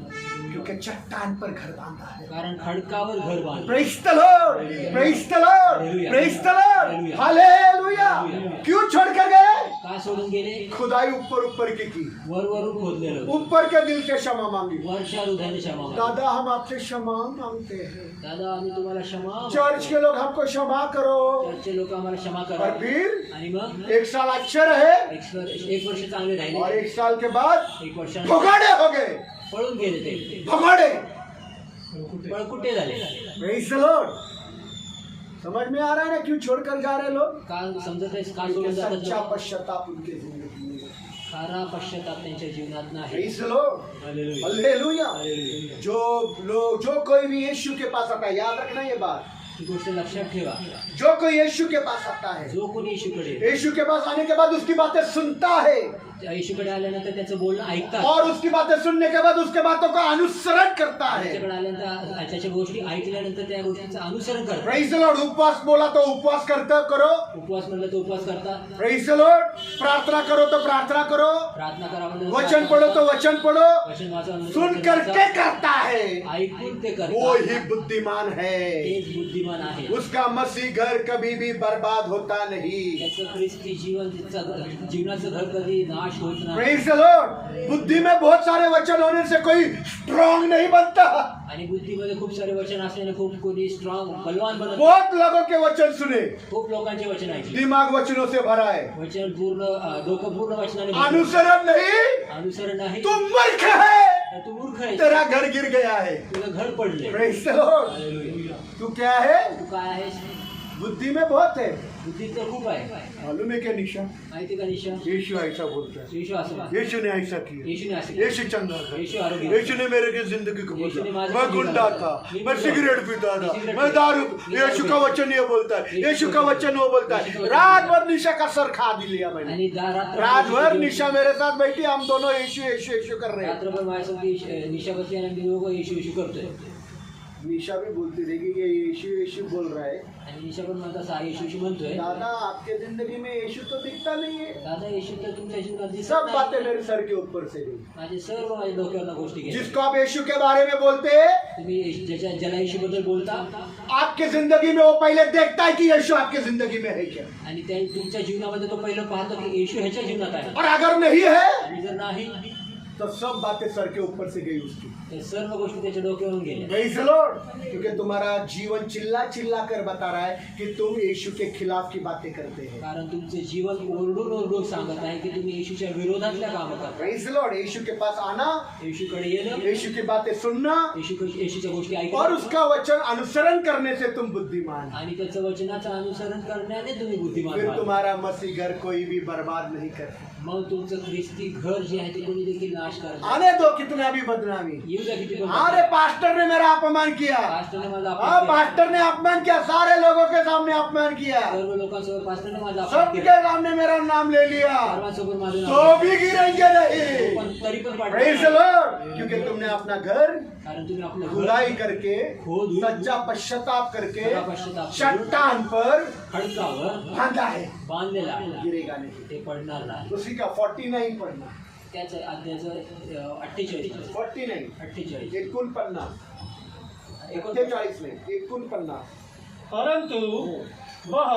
क्योंकि चट्टान पर घर बांधा है. कारण खडकावर घर बांधलं. Praise the Lord, praise the Lord, Hallelujah. praise the Lord, Hallelujah. Hallelujah. Hallelujah. क्यों छोड़ कर गए? का सोडून गेले? खुदाई ऊपर ऊपर की, वर वरून खोदलेलं, ऊपर के दिल से क्षमा मांगी. वरच्या हृदयाने क्षमा मागितली. दादा हम आपसे क्षमा मांगते हैं. दादा आम्ही तुम्हाला क्षमा चर्च के लोग हमको क्षमा करो. चर्चचे लोक आम्हाला क्षमा और करा. फिर आणि मग 1 साल अच्छे रहे 1 वर्ष चांगले और राहिले. 1 साल के बाद 1 वर्षाने भगोड़े हो गए. पळून गेले ते. भगोड़े. पळकुटे झाले. Praise the Lord. समझ में आ रहा है ना क्यों छोड़कर जा रहे लोग? का समजत आहे का क्योंकि सोडून जातात सच्चा लोक? पश्चाताप उनके जिंदगी में. खरा पश्चाताप त्यांच्या जीवनात नाही. Praise the Lord. Hallelujah. Hallelujah. Hallelujah. जो कोई भी यीशु के पास आता है, याद रखना ये बात, ही गोष्ट लक्षात ठेवा. जो कोई यीशु के पास आता है, जो कोणी येशूकडे यीशु के पास आने के बाद उसकी बातें सुनता है येशूकडे आल्यानंतर त्याचं बोलणं ऐकतात. और उसकी बातें सुनने के बाद उसके बातों का अनुसरण करता है. त्याच्याकडे आल्यानंतर त्याच्या गोष्टी ऐकल्यानंतर त्या गोष्टींचं अनुसरण करतात. Praise the Lord. उपवास बोला तो उपवास करते करो. उपवास म्हणलं तर उपवास करतात. Praise the Lord. प्रार्थना करो तो प्रार्थना करो. प्रार्थना करा म्हणलं तर वचन प्रार्थना पढ़ो तो करतात. वचन पढ़ो. वचन वाचा म्हणलं तर सुन वचन करके वाचा. करता है, ऐकून ते वो करतात. ही बुद्धिमान है. तेच बुद्धिमान आहे. उसका मसीह घर कभी भी बर्बाद होता नहीं. त्याचं ख्रिस्ती जीवनाचं घर कधी नाश होत नाही. Praise the Lord. बुद्धि में बहुत सारे वचन होने से कोई स्ट्रांग नहीं बनता. आणि बुद्धीमध्ये खूप सारे वचन असल्याने खूप कोणी स्ट्रॉंग बलवान बनत. बहुत लोगों के वचन सुने, खूप लोकांचे वचन ऐकले. दिमाग वचनों से भरा है, वचन पूर्ण डोकं पूर्ण वचनाने भरलं. अनुसरण नहीं. अनुसरण नाही तुम मूर्ख है, तर तू मूर्ख आहे. तेरा घर गिर गया है. तुला घर पडले. Praise the Lord. हालेलुया. तू क्या है? तू काय आहेस? बुद्धि में बहुत है. बुद्धी तर खूप आहे. मालूम है क्या निशा? माहिती का निशा? यीशु ऐसा बोलता है. येशू असं म्हणतो. यीशु ने ऐसा किया. येशूने असं केलं. यीशु चंगा था. येशू आरोग्य. यीशु ने मेरे की जिंदगी को यीशु ने बदला. माझी मैं जिंदगी गुंडा बदला. था, मी मैं गुंडा. सिगरेट पीता मी था, सिगरेट मैं पीता. दारू. मी यीशु दारू का पीता. वचन ये बोलता है, यीशु यीशु का का वचन. वचन वो बोलता यीशु है. का वचन. रात भर निशा का सर खा लिया मैंने. आणि रात भर निशा मेरे साथ बैठी, हम दोनों यीशु यीशु यीशु कर रहे हैं. रात्रभर माझ्यासोबत निशा बसली आणि मी दोघं येशू येशू करतोय. निशा भी बोलती रहेगी ये यीशु यीशु बोल रहा है। आणि निशा पण म्हणता सा येशूशी म्हणतोय दादा आपके जिंदगी में यीशु तो दिखता नहीं है। दादा येशू तर तुमच्या जीवनात दिसत सब बातें नाही. मेरे सर के ऊपर से गई। माझे सर्व माझ्या डोक्यावर गोष्टी घेतल्या. जिसको आप यीशु के बारे में बोलते हैं तुम्ही ज्याला येशू बद्दल बोलता आपके जिंदगी में वो पहले देखता है कि यीशु आपके जिंदगी में है क्या, आणि त्या तुमच्या जीवनामध्ये तो पहिलं पाहतो की येशू ह्याच्या जीवनात आहे. और अगर नहीं है आणि जर नाही तो सब बातें सर के ऊपर से गई उसकी। तर सर्व गोष्टी त्याच्या डोक्यावरून गेल्या. Praise the Lord, क्योंकि तुम्हारा जीवन चिल्ला चिल्ला कर बता रहा है कि तुम यीशु के खिलाफ की बातें करते हैं। कारण तुमचे जीवन ओरडून ओरडून सांगत आहे की तुम्ही येशूच्या विरोधातल्या कामं करता. Praise the Lord, यीशु के पास आना, येशूकडे येणं, यीशु की बातें सुनना येशूच्या गोष्टी और ऐकणं उसका वचन अनुसरण करने से तुम बुद्धिमान। आणि त्याचं वचनाचं अनुसरण करण्याने तुम्ही बुद्धिमान फिर व्हाल. तुम्हारा मसीह घर कोई भी बर्बाद नहीं करता। मग तुमचं ख्रिस्ती घर जे आहे ते कोणी देखील नाश करणार. आने दो कितना भी बदनामी। येऊ द्या किती पण. अरे पास्टर ने मेरा अपमान किया, पास्टरने माझा हाँ अपमान केला. पास्टर ने अपमान किया, सारे लोगों के सामने अपमान किया, सर्व लोकांसमोर पास्टरने माझा अपमान सबके केला. सामने मेरा नाम ले लिया, सर्वांसमोर माझं तो नाव भी गिरेंगे नहीं। पण तरी पण Praise the Lord, क्योंकि तुमने अपना घर कारण तुम्ही आपलं घर खुदाई करके खोदून सच्चा पश्चाताप करके खरा पश्चाताप करून चट्टान पर खडकावर बांधा है, बांधलेला आहे. गिरेगा नहीं। ते पडणार नाही. उसी का 49 पढ़ना, त्याच अध्यायाचं 48 49 49 एकोणपन्नास 48 नहीं 49 परंतु वह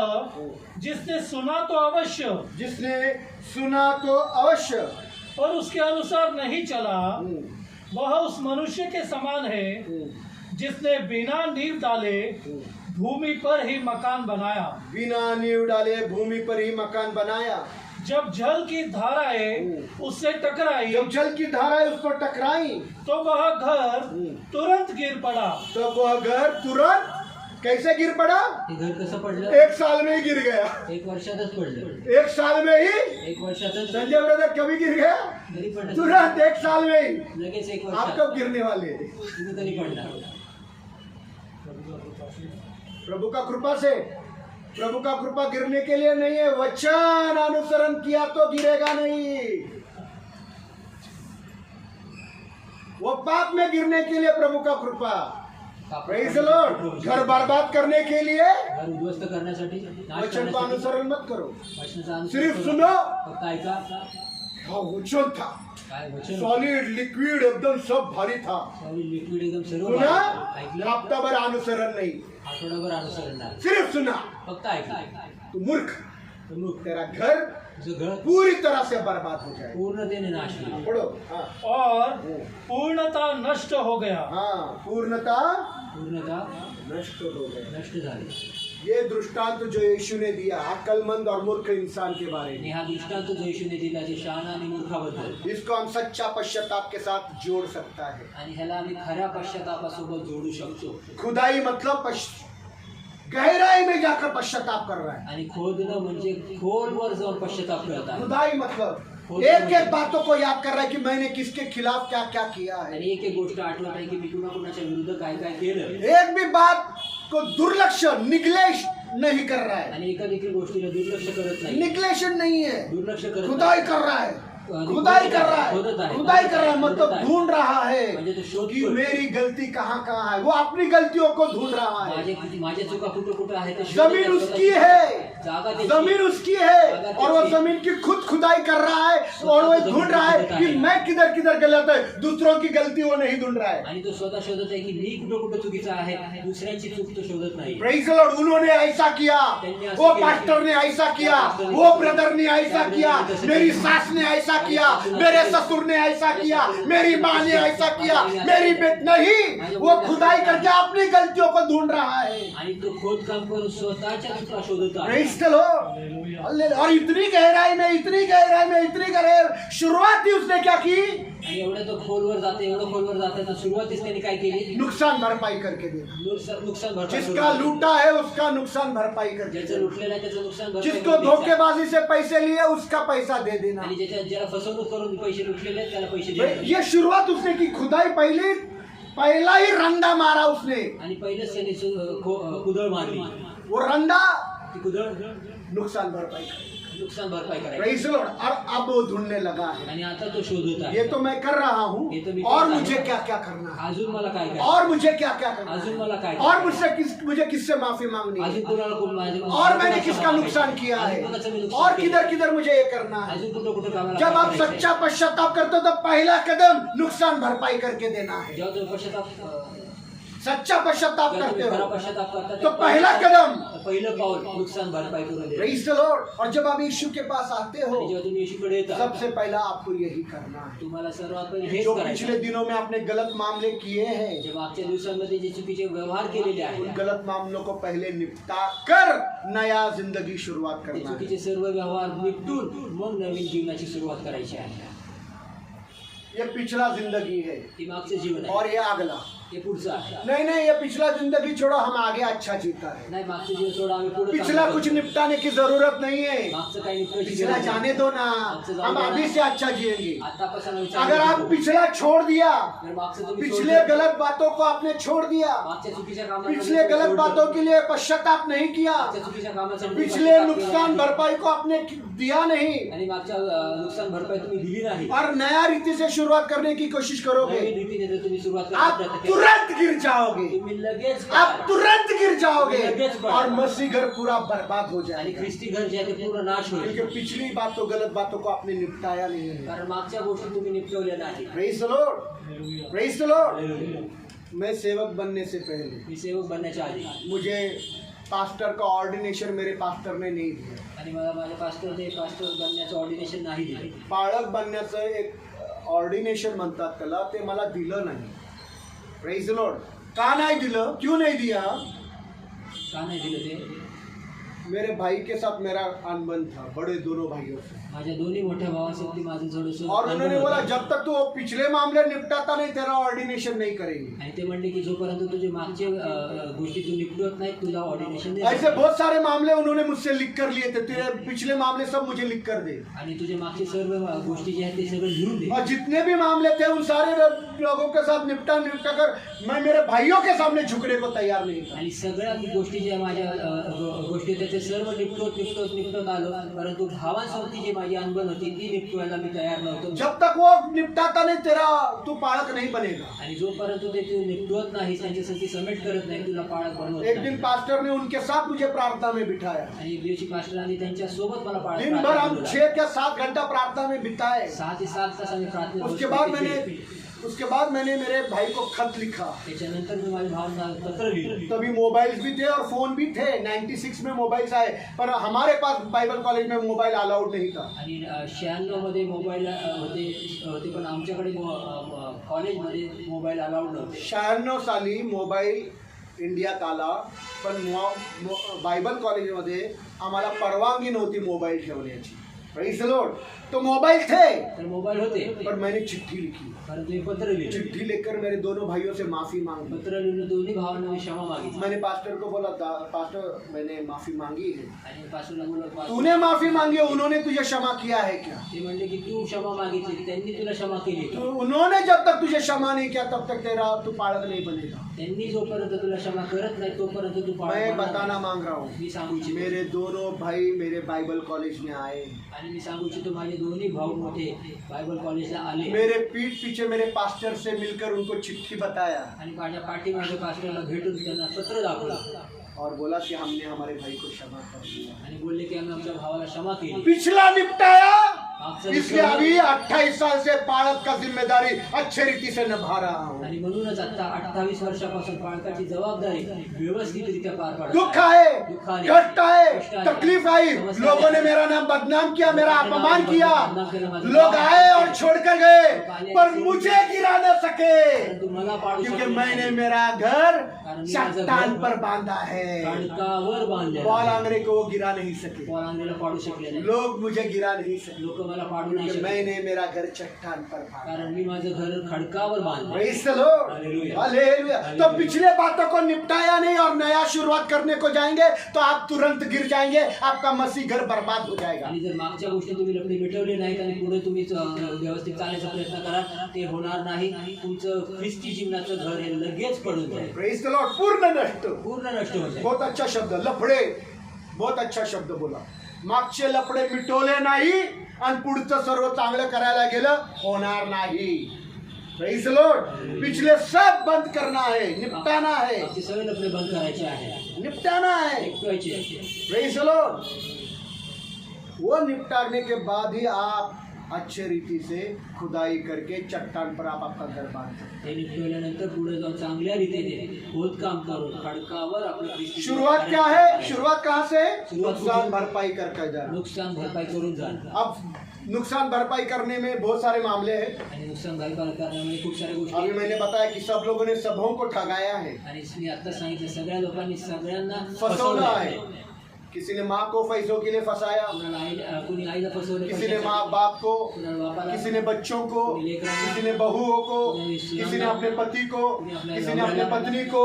जिसने सुना तो अवश्य जिसने सुना तो अवश्य और उसके अनुसार नहीं चला वह उस मनुष्य के समान है जिसने बिना नींव डाले भूमि पर ही मकान बनाया। बिना नींव डाले भूमि पर ही मकान बनाया। जब जल की धाराएं उससे टकराई जब जल की धाराएं उस पर टकराई तो वह घर तुरंत गिर पड़ा। तो वह घर तुरंत कैसे गिर पड़ा? हे घर कसं पडलं? 1 साल में ही गिर गया। 1 वर्षातच पडलं. 1 साल में ही 1 वर्षातच संजय ब्रदर कभी गिर गया? तरी पडलं. तुरंत 1 साल में ही। लगेच 1 आप वर्षात कब गिरने वाले हैं? तुम्ही तरी पडला. प्रभु का कृपा से, प्रभु का कृपा गिरने के लिए नहीं है, वचन अनुसरण किया तो गिरेगा नहीं। वो पाप में गिरने के लिए प्रभु का कृपा। Praise the Lord, घर बर्बाद करने के लिए घर उद्ध्वस्त करण्यासाठी नाश वचन को करण्यासाठी अनुसरण मत करो। वचनाचं अनुसरण सिर्फ करा. सुनो। फक्त ऐका. हाँ वचन था, काय वचन सॉलिड लिक्विड एकदम सब भारी था। लिक्विड एकदम सर्व सुना, बाहेर. ऐकलं हफ्ता भर अनुसरण नहीं, आठवडाभर अनुसरण नाही. सिर्फ सुना। फक्त ऐका. तू मूर्ख, तर मग तेरा घर तुझं घर पूरी तरह से बर्बाद हो जाए। पूर्णतेने नाश होईल. पढ़ो। हाँ और पूर्णता नष्ट हो गया। हाँ, पूर्णता पूर्णता नष्ट हो गई। नष्ट झाली. ये दृष्टांत जो यीशु ने दिया अक्लमंद और मूर्ख इंसान के बारे आणि में, हा दृष्टांत जो येशूने दिला ते शहाणा आणि मूर्खाबद्दल, इसको हम सच्चा पश्चाताप के साथ जोड़ सकता है। आणि ह्याला आम्ही खऱ्या पश्चातापासोबत जोडू शकतो. खुदाई मतलब गहराई में जाकर पश्चाताप कर रहा है। आणि खोदणं म्हणजे खोलवर जाऊन पश्चाताप करता. खुदाई मतलब एक एक बातों को याद कर रहा है कि मैंने किसके खिलाफ क्या क्या किया है। आणि एक एक गोष्ट आठवत आहे की मी कुणाकुणाच्या विरुद्ध काय काय केलं. एक भी बात को दुर्लक्ष्य निग्लेक्ट नहीं कर रहा है। आणि एका देखील गोष्टीला दुर्लक्ष करत नाही. निग्लेक्शन नहीं है, दुर्लक्ष करत खुदाई नाही. कर रहा है, आणि खुदाई कर रहा खोदत है, आहे. खुदाई कर रहा है मतलब खोदत आहे. ढूंढ रहा है म्हणजे तो शोध कि करतो. मेरी गलती कहाँ कहाँ है। वो अपनी गलतियों को ढूंढ रहा है। माझ्या चुका कुठं कुठं आहे ते शोधत जमीन आहे. उसकी है, जागा त्याची. जमीन उसकी है और वो जमीन की खुद खुदाई कर रहा है और वो ढूंढ रहा है कि मैं किधर किधर गलत है। दूसरों की गलती वो नहीं ढूंढ रहा है। आणि तो स्वतः शोधत आहे की मी कुठं कुठं चुकीचा आहे. दुसऱ्यांची चूक तो शोधत नाही. Praise the Lord, उन्होंने ऐसा किया, वो पास्टर ने ऐसा किया, वो ब्रदर ने ऐसा किया, मेरी सास ने ऐसा किया, मेरे ससुर ने ऐसा किया, मेरी माँ ने ऐसा किया, मेरी बेट नहीं। वो खुदाई करके अपनी गलतियों को ढूंढ रहा है। आणि तो खोदकाम करून स्वतःच्या चुका शोधत आहे. Praise the Lord, और इतनी गहराई में, इतनी गहराई में, इतनी गहराई शुरुआत ही उसने क्या की? आणि एवढं तो खोलवर जाते, एवढं खोलवर जाते तर सुरुवातीच त्यांनी काय केली? नुकसान भरपाई करके दे। नुकसान भरपाई. जिसका लूटा है उसका नुकसान भरपाई करके ज्याचं दे। लुटलेलं आहे त्याचं नुकसान भरपाई जिसको करून द्यायचं. धोखेबाजी से पैसे लिए उसका पैसा दे देना। आणि ज्याला फसवणूक करून पैसे लुटलेले आहेत त्याला पैसे भाई, द्यायचे. ये शुरुआत उसने की, खुदाई पहला ही रंदा मारा उसने। आणि पहिलेच त्यांनी कुदळ मारली. वो रंदा ती कुदळ नुकसान भरपाई, नुकसान भरपाई करायची प्रेज द लॉर्ड। और अब वो ढूंढने लगा है, आणि आता तो शोधत आहे ये तो मैं कर रहा हूँ, ये तो मैं और करता मुझे हूँ। क्या क्या करना है, अजून मला काय करायचं और मुझे क्या क्या करना अजून है, मला काय और मुझे किससे माफी मांगनी अजून है, कोणाला कोण और मैंने किसका नुकसान किया है, और किधर किधर मुझे ये करना है। अजून कुठं कुठं कामाला जब काय आप करायचंय? सच्चा पश्चाताप करते हो तो पहला कदम नुकसान भरपाई करके देना है। जेव्हा तुम्ही पश्चाताप सच्चा पश्चाताप जेव्हा करते तुम्ही खरा हो पश्चाताप करता तो पहला कदम पहिलं पाऊल नुकसान भरपाई करून दे प्रेज द लॉर्ड। और जब आप यीशु के पास आते हो जेव्हा तुम्ही येशूकडे येता सबसे पहला आपको यही करना है। तुम्हाला सर्वात पहिले हेच जो करायचं पिछले आहे. दिनों में आपने गलत मामले किए हैं, जे मागच्या दिवसांमध्ये जे चुकीचे व्यवहार केलेले उन आहेत गलत मामलों को पहले निपटा कर नया जिंदगी शुरुआत ते करना है। चुकीचे सर्व व्यवहार निपटून मग नवीन जीवनाची सुरुवात करायची आहे. ये पिछला जिंदगी है हे मागचं जीवन आहे और ये अगला। हे पुढचं आहे. नहीं नहीं, ये पिछला जिंदगी छोड़ो, हम आगे अच्छा जीता है। नाही मागचं जीवन सोडा आम्ही पुढे पिछला कुछ निपटाने की जरूरत नहीं है, मागचं काही निपटायची पिछला गरज नाही. जाने दो ना, हम अभी से अच्छा जिएंगे। आतापासून विचार अगर आप पिछला छोड़ दिया, जर मागचं तुम्ही पिछले सोडलं, गलत बातों को आपने छोड़ दिया, मागच्या चुकीच्या कामांना पिछले तुम्ही गलत सोडलं, बातों के लिए पश्चाताप नहीं किया, मागच्या चुकीच्या कामासाठी तुम्ही पिछले पश्चाताप केला नुकसान नाही. भरपाई को आपने दिया नहीं, आणि मागच्या नुकसान भरपाई तुम्ही दिली नाही और नया रीति से शुरुआत करने की कोशिश करोगे, नवीन रीतीने जर तुम्ही सुरुवात आप करण्याचा प्रयत्न केला, तुरंत गिर जाओगे, तुम्ही लगेच आप पडाल. तुरंत गिर जाओगे, लगेच पडाल. और मसीह घर पूरा बर्बाद हो आणि जाएगा, ख्रिस्ती घर जे आहे ते पूर्ण नाश होईल क्योंकि पिछली बातों गलत बातों को आपने निपटाया नहीं है। कारण मागच्या गोष्टी तुम्ही निपटवल्या नाही. Praise the Lord, praise the Lord. मैं सेवक बनने से पहले मी सेवक बनण्याच्या आधी मुझे पास्टर का ऑर्डिनेशन मेरे पास्टर ने नहीं दिया। आणि मला माझ्या पास्टर बनण्याचं ऑर्डिनेशन नाही दिले. पाळक बनण्याचं एक ऑर्डिनेशन म्हणतात त्याला, ते मला दिलं नाही। Praise the Lord. का नाही दिलं, क्यों नहीं दिया? का नाही दिलं ते? मेरे भाई के साथ मेरा अनबन था, बड़े दोनों भाइयों से, माझ्या दोन्ही मोठ्या भावांसोबत माझं थोडंसं और उन्होंने अनबन बोला होतं. जब तक तू वो पिछले मामले निपटाता नहीं तेरा ऑर्डिनेशन नहीं करेंगे। आणि ते म्हणले की जोपर्यंत तुझे मागचे गोष्टी तू निपटवत नाही तुला ऑर्डिनेशन ऐसे बहुत सारे मामले उन्होंने मुझसे लिख कर लिए थे, तेरे पिछले मामले सब मुझे लिख कर दे। आणि तुझे मागचे सर्व गोष्टी जे आहेत ते सगळं लिहून दे. और जितने भी मामले थे उन सारे लोगों के साथ निपटा कर मैं मेरे भाइयों के सामने झुकने को तैयार नहीं था। आणि सगळ्या गोष्टी ज्या माझ्या गोष्टी होत्या ते सर्व निपटत आलो, परंतु भावांसोबती जी माझी अनबन होती ती निपटवायला मी तयार नव्हतो. जब तक वो निपटाता नहीं तेरा तू पाळक नहीं बनेगा। आणि जोपर्यंत ते तू निपटवत नाही त्यांच्यासाठी सबमिट करत नाही तुला पाळक बनवत एक दिन नाही. पास्टर ने उनके साथ मुझे प्रार्थना में बिठाया, आणि एक दिवशी पास्टरांनी त्यांच्या सोबत मला पाळक दिन भर हम 6 या 7 घंटा प्रार्थना में बिताए। 6 ते 7 तास आम्ही प्रार्थना उसके बाद मैंने मेरे भाई को खत लिखा। त्याच्यानंतर मी माझ्या भावांना पत्र लिहिलं. तभी मोबाइल्स भी थे और फोन भी थे, 96 में मोबाइल्स आए, पर हमारे पास बाइबल कॉलेज में मोबाइल अलाउड नहीं था। आणि 96 मध्ये मोबाईल होते पण आमच्याकडे कॉलेजमध्ये मोबाईल अलाउड नव्हते. 96 साली मोबाईल इंडियात आला, पण बायबल कॉलेजमध्ये आम्हाला परवानगी नव्हती मोबाईल ठेवण्याची। Praise the Lord. तो मोबाइल थे तर मोबाईल होते पर मैंने चिट्ठी लिखी, परंतु मी पत्र लिहिलं. चिट्ठी लेकर मेरे दोनों भाइयों से माफी मांगी। पत्र लिहिलं दोन्ही भावांना मी क्षमा मागितली. मैंने पास्टर को बोला था, पास्टर मैंने माफी मांगी है। आणि पास्टरला बोललो, पास्टर, तूने माफी मांगी है, उन्होंने तुझे क्षमा किया है क्या? ते म्हणले की तू क्षमा मागितली त्यांनी तुला क्षमा केली तो का? उन्होंने जब तक तुझे क्षमा नहीं किया तब तक तेरा तू पाळक नहीं बनेगा। त्यांनी जोपर्यंत तुला क्षमा करत नाही तोपर्यंत तू पाळत मैं बनणार बताना नाही. मांग रहा हूँ, मी सांगू इच्छितो मेरे दोनों भाई मेरे बाइबल कॉलेज में आए, आणि मी सांगू इच्छितो माझे दोन्ही भाऊ मोठे बायबल कॉलेजला आले मेरे पीठ पीछे मेरे पास्टर से मिलकर उनको चिट्ठी बताया आणि माझ्या पाठीमागे पास्टरला भेटून त्यांना पत्र दाखवलं और बोला कि हमने हमारे भाई को क्षमा कर दिया, आणि बोलले की आम्ही आमच्या भावाला क्षमा केली. पिछला निपटाया, मागचं इसलिए निपटवलं. अभी 28 साल से पाळक का जिम्मेदारी अच्छे रीति से निभा रहा हूँ। आणि म्हणूनच आता 28 वर्षापासून पालकाची जबाबदारी व्यवस्थितरित्या पार पाडत दुख आहे. आए, दुःख आले, कष्ट आए, कष्ट आले, तकलीफ आई, समस्या लोगों ने आली. मेरा नाम बदनाम किया, मेरा अपमान किया, बदनाम केलं, माझं लोग नाव आए और बदनाम छोड़कर गए, आले, पर सोडून मुझे गेले. गिरा न सके, परंतु मला पाडू क्योंकि शकले मैंने नाही. मेरा घर कारण मी माझं चट्टान घर पर बांधा है। खडकावर बांधलेलं पॉल आहे. आंग्रे को वो गिरा नहीं सके, पॉल आंग्रेला पाडू शकले नाही. लोग मुझे गिरा नहीं सके, लोक मला पाडू नाही क्योंकि शकले मैंने मेरा घर चट्टान पर बांधा। कारण मी माझं घर खडकावर बांधलं. Praise the Lord. Hallelujah. Hallelujah. तो पिछले बातों को निपटाया नहीं और नया शुरुआत करने को जाएंगे तो आप तुरंत गिर जाएंगे, आपका मसीह घर बर्बाद हो जाएगा। आणि जर मागच्या गोष्टी तुम्ही लपडी मिटवली नाहीत आणि पुढे तुम्ही व्यवस्थित चालण्याचा प्रयत्न कराल ते होणार नाही. तुमचं ख्रिस्ती जीवनाचं घर हे लगेच पडून जाईल, Praise the Lord. पूर्ण नष्ट। पूर्ण नष्ट होऊन जाईल. बहुत अच्छा शब्द, लफड़े, बहुत अच्छा शब्द बोला। मागचे लपडे मिटवले नाही आणि पुढचं सर्व चांगलं करायला गेलं होणार नाही. Praise the Lord. पिछले सब बंद करना है, निपटाना है, आपले सगळे लफडे बंद करायचे आहे, निपटाना है. ऐकवायचे. Praise the lord. वो निपटाने के बाद ही आप अच्छे रीति से खुदाई करके चट्टान पर आप आपका घर बांध सकते. हे निपटवल्यानंतर पुढे जाऊन चांगल्या रीतीने खोदकाम करून खडकावर आपलं ख्रिस्ती शुरुआत क्या है? शुरुआत कहाँ से? शुरुआत नुकसान भरपाई कर जाना. नुकसान भरपाई करून जाणं. अब नुकसान भरपाई करने में बहुत सारे मामले हैं. आणि नुकसान भरपाई करण्यामध्ये खूप साऱ्या गोष्टी. अभी मैंने बताया कि सब लोगों ने सबों को ठगाया है, आणि मी आता सांगितलं सगळ्या लोकांनी सगळ्यांना फसवला है. आहे. किसी ने माँ को पैसों के लिए फंसाया, कुणी आईला फसवलं, किसी ने माँ बाप को, कुणाला बापाला, किसी ने बच्चों को, किसी ने बहुओं को, किसी ने अपने पति को, किसी ने अपने पत्नी को,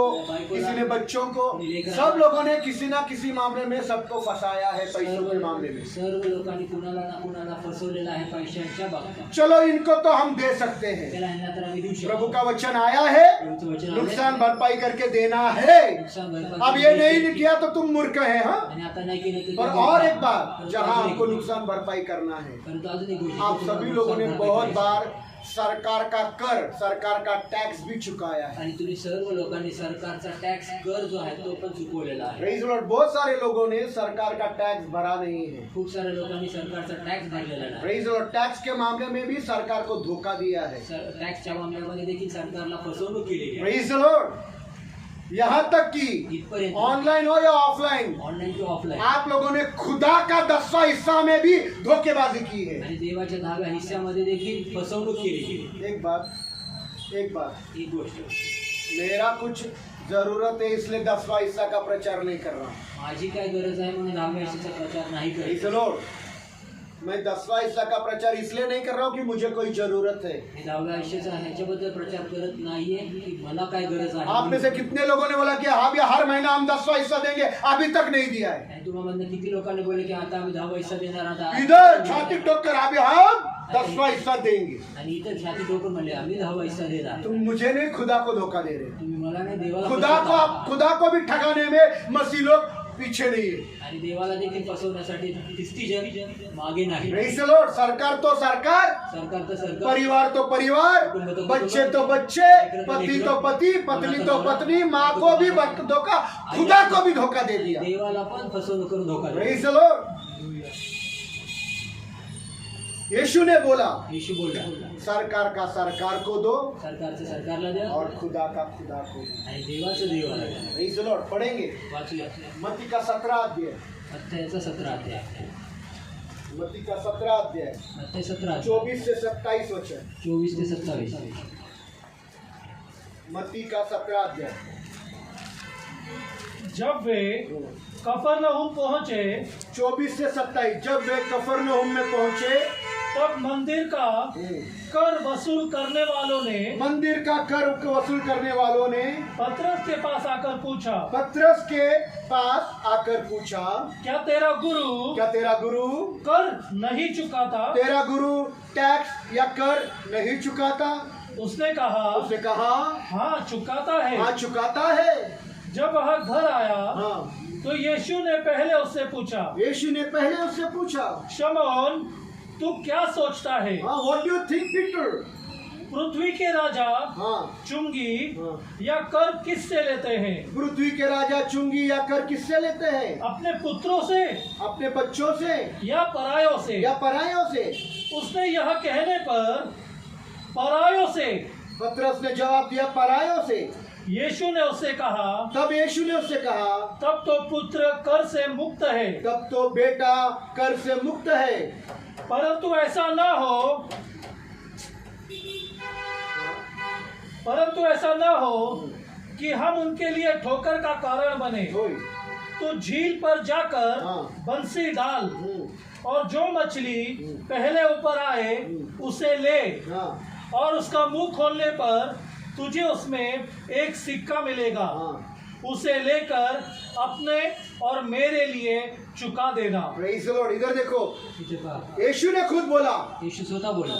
किसी ने बच्चों को. सब लोगों ने किसी ना किसी मामले में सबको फंसाया है पैसों के मामले में. सर्व लोकांनी कुणाला ना कुणाला फसवलेलं आहे पैशांच्या बाबतीत. चलो इनको तो हम दे सकते हैं. त्याला ह्यांना तर आम्ही देऊ शकतो. प्रभु का वचन आया है, प्रभूचं वचन आहे. नुकसान भरपाई करके देना है. नुकसान भरपाई अब ये नहीं किया तो तुम मूर्ख है. हाँ. आणि आता नाही केलं तर पर और एक बात, जहां आपको नुकसान भरपाई करना है, परंतु अजून एक गोष्ट, आप सभी लोगों ने बहुत बार सरकार का कर, सरकार का टैक्स भी चुकाया है. आणि तुम्ही सर्व लोकांनी सरकारचा टॅक्स कर जो आहे तो पण चुकवलेला आहे. Praise the Lord. बहुत सारे लोगों ने सरकार का टैक्स भरा नहीं है. खूप साऱ्या लोकांनी सरकारचा टॅक्स भरलेला नाही. Praise the Lord. टैक्स के मामले में भी सरकार को धोखा दिया है. टॅक्सच्या मामल्यामध्ये देखील सरकारला फसवणूक केलेली आहे. Praise the Lord. यहाँ तक कि इथपर्यंत ऑनलाइन हो या ऑफलाइन, ऑनलाईन किंवा ऑफलाईन, आप लोगों ने खुदा का 10वां हिस्सा में भी धोखेबाजी की है. आणि देवाच्या 10व्या हिस्स्यामध्ये देखील फसवणूक केलेली आहे. एक बात, एक गोष्ट, मेरा कुछ जरूरत है इसलिए 10वां हिस्सा का प्रचार नहीं कर रहा. माझी काय गरज आहे म्हणून 10व्या हिस्साचा प्रचार नाही प्रेज द करत. लॉर्ड. मैं 10वां हिस्सा का प्रचार इसलिए नहीं कर रहा हूँ कि मुझे कोई जरूरत है. मी 10व्या हिस्साचा ह्याच्याबद्दल प्रचार करत नाहीये की मला काय गरज आप में आहे. से कितने लोगों ने बोला कि हाँ भैया हर महीना हम 10वां हिस्सा देंगे, अभी तक नहीं दिया है. आणि तुम्हाला किती लोकांनी बोलले की आता आम्ही 10वा हिस्सा देणार आता. इधर छाती ठोक कर अभी हम 10वां हिस्सा देंगे. आणि इथं छाती ठोकून म्हणले आम्ही 10वा हिस्सा देणार. तुम मुझे नहीं खुदा को धोखा दे रहे. तुम्ही मला नाही देवाला खुदा को भी ठगाने में मसीह लोग पीछे नहीं है. आणि देवाला देखील फसवण्यासाठी ख्रिस्ती जन मागे नाही. Praise the Lord. सरकार तो सरकार, सरकार तर सरकार, परिवार तो परिवार, बच्चे तो बच्चे, पति तो पति, पत्नी तो पत्नी, माँ को भी धोखा, खुदा को भी धोखा दे दिया. देवाला पण फसवणूक करून धोका दिला. Praise the Lord. यीशु ने बोला, येशू बोलला सरकार का सरकार को दो सरकारचं सरकारला द्या और खुदा का खुदा को दो. आणि देवाचं देवाला द्या. Praise the Lord. पढ़ेंगे वाचूया मत्ती का 17 अध्याय, मत्थ्याचा 17 अध्याय, मत्ती का 17 अध्याय मत्थ्य 17 24 से 27 वचन. 24 ते 27. मत्ती का 17 अध्याय. जब वे कफरनहूम पहुंचे 24 से 27. जब वे कफरनहूम में पहुंचे, तब मंदिर का कर वसूल करने वालों ने मंदिर का कर वसूल करने वालों ने पतरस के पास आकर पूछा, पतरस के पास आकर पूछा, क्या तेरा गुरु क्या तेरा गुरु, कर नहीं चुकाता? तेरा गुरु टैक्स या कर नहीं चुकाता? उसने कहा, उसने कहा हाँ चुकाता है. हाँ चुकाता है. जब वह घर आया हाँ. तो यीशु ने पहले उससे पूछा, यीशु ने पहले उससे पूछा, शमौन तू क्या सोचता है? हाँ what do you think Peter? पृथ्वी के राजा हाँ. चुंगी हाँ. या कर किससे लेते हैं? पृथ्वी के राजा चुंगी या कर किससे लेते हैं? अपने पुत्रों से अपने बच्चों से या परायों से? या परायों से? उसने यह कहने पर परायों से. पतरस ने जवाब दिया, परायों से. यीशु ने उससे कहा, तब यीशु ने उससे कहा, तब तो पुत्र कर से मुक्त है, तब तो बेटा कर से मुक्त है. परंतु ऐसा न हो कि हम उनके लिए ठोकर का कारण बने. तो झील पर जाकर हाँ. बंसी डाल और जो मछली पहले ऊपर आए उसे ले, हाँ. और उसका मुंह खोलने पर तुझे उसमें एक सिक्का मिलेगा. हाँ. उसे लेकर अपने और मेरे लिए चुका देना. Praise the Lord. इधर देखो, इथे पहा, यीशु ने खुद बोला, येशू स्वतः बोला,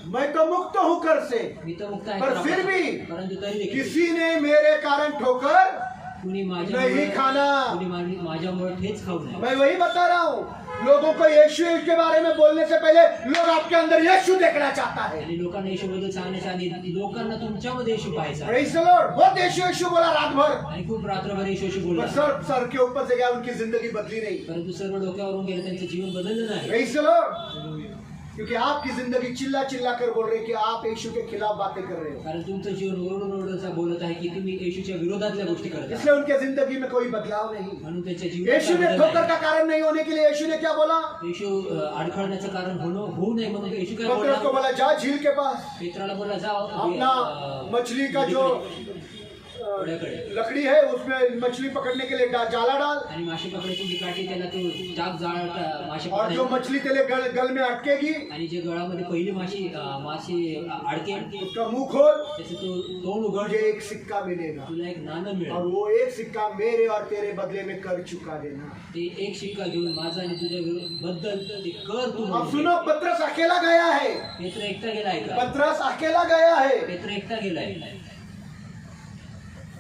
मैं तो मुक्त हूँ कर से, मी तर मुक्त आहे पर करापा. फिर भी परंतु तरी देखील किसी ने मेरे कारण ठोकर कुणी नहीं खाना. माझ्यामुळे ठेच खाऊ नये. मैं वही बता रहा हूँ. लोगों को यीशु के बारे में बोलने से पहले लोग आपके अंदर यीशु देखना चाहता है। आणि लोकांना येशूबद्दल सांगण्याच्या आधी लोकांना तुमच्यामध्ये येशू पाहायचा आहे. Praise the Lord. बहुत यीशु यीशु बोला रात भर, आणि खूप रात्रभर येशूशी पर बोलला, सर के ऊपर से गया, उनकी जिंदगी बदली नहीं। परंतु सर्व डोक्यावरून गेले, त्यांचं जीवन बदललं नाही. Praise the Lord. क्योंकि आपकी जिंदगी चिल्ला चिल्ला कर बोल रही है कि आप यीशु के खिलाफ बातें कर रहे हो, कारण तुमचं जीवन ओरडून ओरडून बोलत आहे की तुम्ही येशूच्या विरोधातल्या गोष्टी करता. इसलिए उनके जिंदगी में कोई बदलाव नहीं। म्हणून त्याच्या यीशु ने जीवनात ठोकर का कारण नहीं होने के लिए यीशु ने क्या बोला? येशू अडखळण्याचं कारण होऊ नये म्हणून येशू काय पतरस को बोलला? बोला जा झील के पास, पेत्राला बोलला जाओ अपना मछली का जो पुढ्याकडे लकड़ी है उसमें मछली पकड़ने के लिए जाला डाल, आणि मासे पकडायची जी काठी त्याला तो चाक जाळ मासे और जो पकडायची मछली तेरे गल में अटकेगी आणि जे गळामध्ये पहिली मासे अडके उसका मुंह खोल, त्याचं तो तोंड उघड, मुझे एक सिक्का मिलेगा तुला एक नाणं और मिळेल. वो एक सिक्का मेरे और तेरे बदले में कर चुका देना। ते एक शिक्का घेऊन माझा आणि तुझ्या बद्दल ते कर तू अब म्हणून. सुनो, पतरस अकेला गया है, पेत्र एकटा गेलाय का? पतरस अकेला गया है पेत्र एकटा गेलाय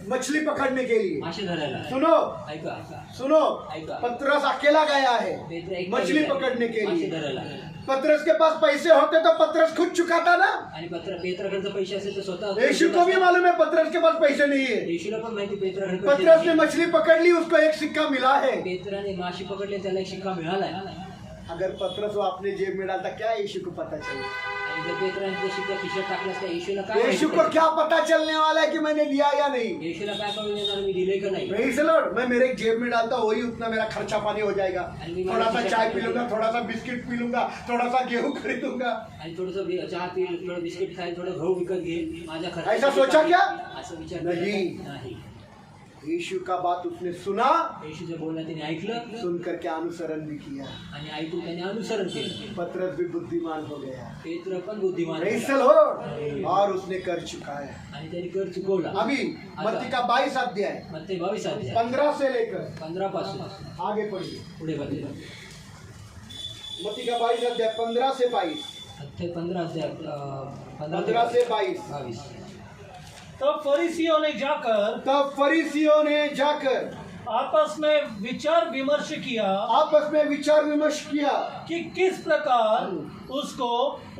मछली पकड़ने के लिए। मासे धरायला. सुनो ऐका सुनो, ऐका. पतरस अकेला गया है पेत्र एकटा मछली गेलाय पकड़ने के मासे लिए। धरायला. पतरस के पास पैसे होते तो पतरस खुद चुकाता ना। आणि पेत्राकडे पैसे असेल तर स्वतः यीशु को भी मालूम है पतरस के पास पैसे नहीं है। येशूला पण माहिती पेत्राकडे पैसे पतरस ने नाही. मछली पकड़ ली, उसको एक सिक्का मिला है। पेत्राने मासे पकडले, त्याला एक शिक्का मिळालाय. अगर पतरस वो अपने जेब में डालता, क्या यीशु को पता चले? आणि जर पेत्राने ते शिक्का खिशात टाकलास तर येशूला काय यीशु को माहिती? क्या पता चलने वाला है कि मैंने लिया या नहीं? येशूला काय कळून येणार मी दिले का नाही? Praise the Lord. मैं मेरे जेब में डालता हूँ, वही उतना मेरा खर्चा पानी हो जाएगा। थोड़ा सा चाय पी लूंगा, थोड़ा सा बिस्किट पी लूंगा, थोड़ा सा गेहूं खरीदूंगा। आणि थोडंसं चहा पी, थोडं बिस्किट खाईल, थोडं गहू विकत घे, माझा खर्च ऐसा सोचा क्या? असं विचार नहीं. नाही. यीशु का बात उसने सुना, येशूचं बोलणं त्याने ऐकलं सुन करके अनुसरण भी किया। आणि ऐकून त्याने अनुसरण केलं. पतरस भी बुद्धिमान हो गया। पेत्र पण बुद्धिमान Praise the झाला. Lord. और उसने कर चुकाया। आणि त्याने कर चुकवला. अभी मत्ती का 22 अध्याय मत्ती 22 अध्याय 15 से लेकर 15 पासून आगे पढ़िए। पुढे बदले. मत्ती का 22 अध्याय 15 से 22। 15 अध्याय 15 से 22। 22. तब फरीसियों ने जाकर तब फरीसियों ने जाकर आपस में विचार विमर्श किया आपस में विचार विमर्श किया कि किस प्रकार उसको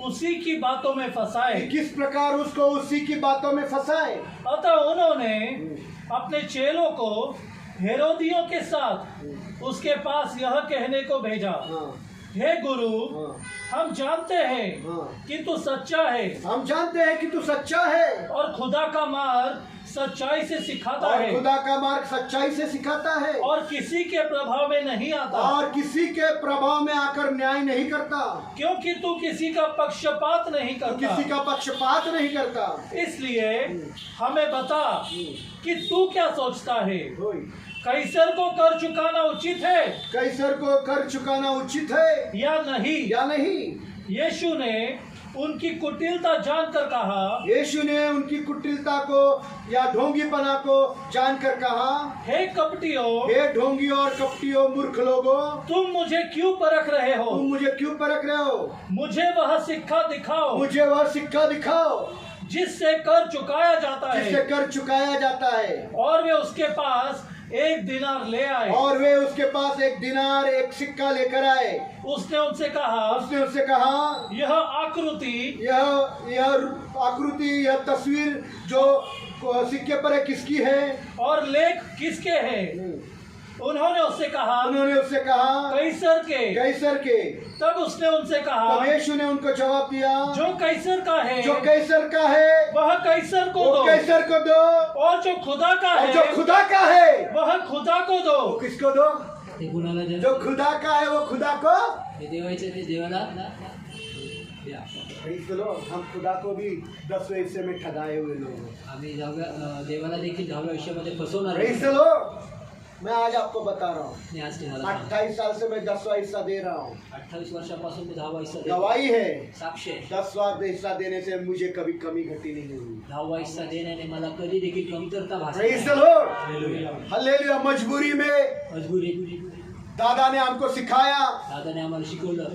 उसी की बातों में कि फंसाए. किस प्रकार उसको उसी की बातों में फंसाए। अतः उन्होंने अपने चेलों को हेरोदियों के साथ उसके पास यह कहने को भेजा, हाँ, हे गुरु, हाँ, हम जानते हैं हाँ। कि तू सच्चा है हम जानते हैं कि तू सच्चा है और खुदा का मार्ग सच्चाई से सिखाता और है खुदा का मार्ग सच्चाई से सिखाता है और किसी के प्रभाव में नहीं आता, और किसी के प्रभाव में आकर न्याय नहीं करता, क्योंकि तू किसी का पक्षपात नहीं तो किसी करता. का पक्षपात नहीं करता। इसलिए हमें बता कि तू क्या सोचता है, होय। कैसर को कर चुकाना उचित है कैसर को कर चुकाना उचित है या नहीं? या नहीं? यीशु ने उनकी कुटिलता जानकर कहा, यीशु ने उनकी कुटिलता को या ढोंगीपना को जानकर कहा, हे कपटियों, हे ढोंगी और कपटियों मूर्ख लोगों, तुम मुझे क्यों परख रहे हो? तुम मुझे क्यों परख रहे हो? मुझे वह सिक्का दिखाओ मुझे वह सिक्का दिखाओ जिससे कर चुकाया जाता जिससे है, कर चुकाया जाता है। और वे उसके पास 1 दिनार ले आए. और वे उसके पास 1 दिनार एक सिक्का लेकर आए। उसने उनसे कहा, उसने उससे कहा, यह आकृति यह आकृति, यह तस्वीर जो सिक्के पर है किसकी है और लेख किसके हैं? उन्होंने उससे कहा, उन्होंने उससे कहा, कैसर के. कैसर के। तब उसने उनसे कहा, तब यीशु ने उनको जवाब दिया, जो कैसर का है जो कैसर का है वह कैसर को वो दो, कैसर को दो, और जो खुदा का और है जो खुदा का है वह खुदा को दो. वो किसको दो? ते कुणाला द्या? जो खुदा का है वो खुदा को। ते देवायचं ते देवाला द्या. Praise the Lord. हम खुदा को भी 10वें हिस्से में ठगाए हुए लोग हैं। आम्ही देवाला देखील 10व्या आयुष्यामध्ये फसवणार आहे. Praise the Lord. मैं आज आपको बता रहा हूँ, मी आज तुम्हाला सांगतो. 28 साल से मैं 10वां हिस्सा दे रहा हूँ। 28 वर्षापासून मी 10वा हिस्सा देतो. गवाही है, साक्ष आहे. 10वां हिस्सा देने से मुझे कभी कमी घटी नहीं हुई। 10वा हिस्सा देण्याने मला कधी देखील कमतरता भासली Praise the नाही. Lord. हालेलुया. हालेलुया. मजबूरी में मजबुरी दादा ने हमको सिखाया, दादाने आम्हाला शिकवलं.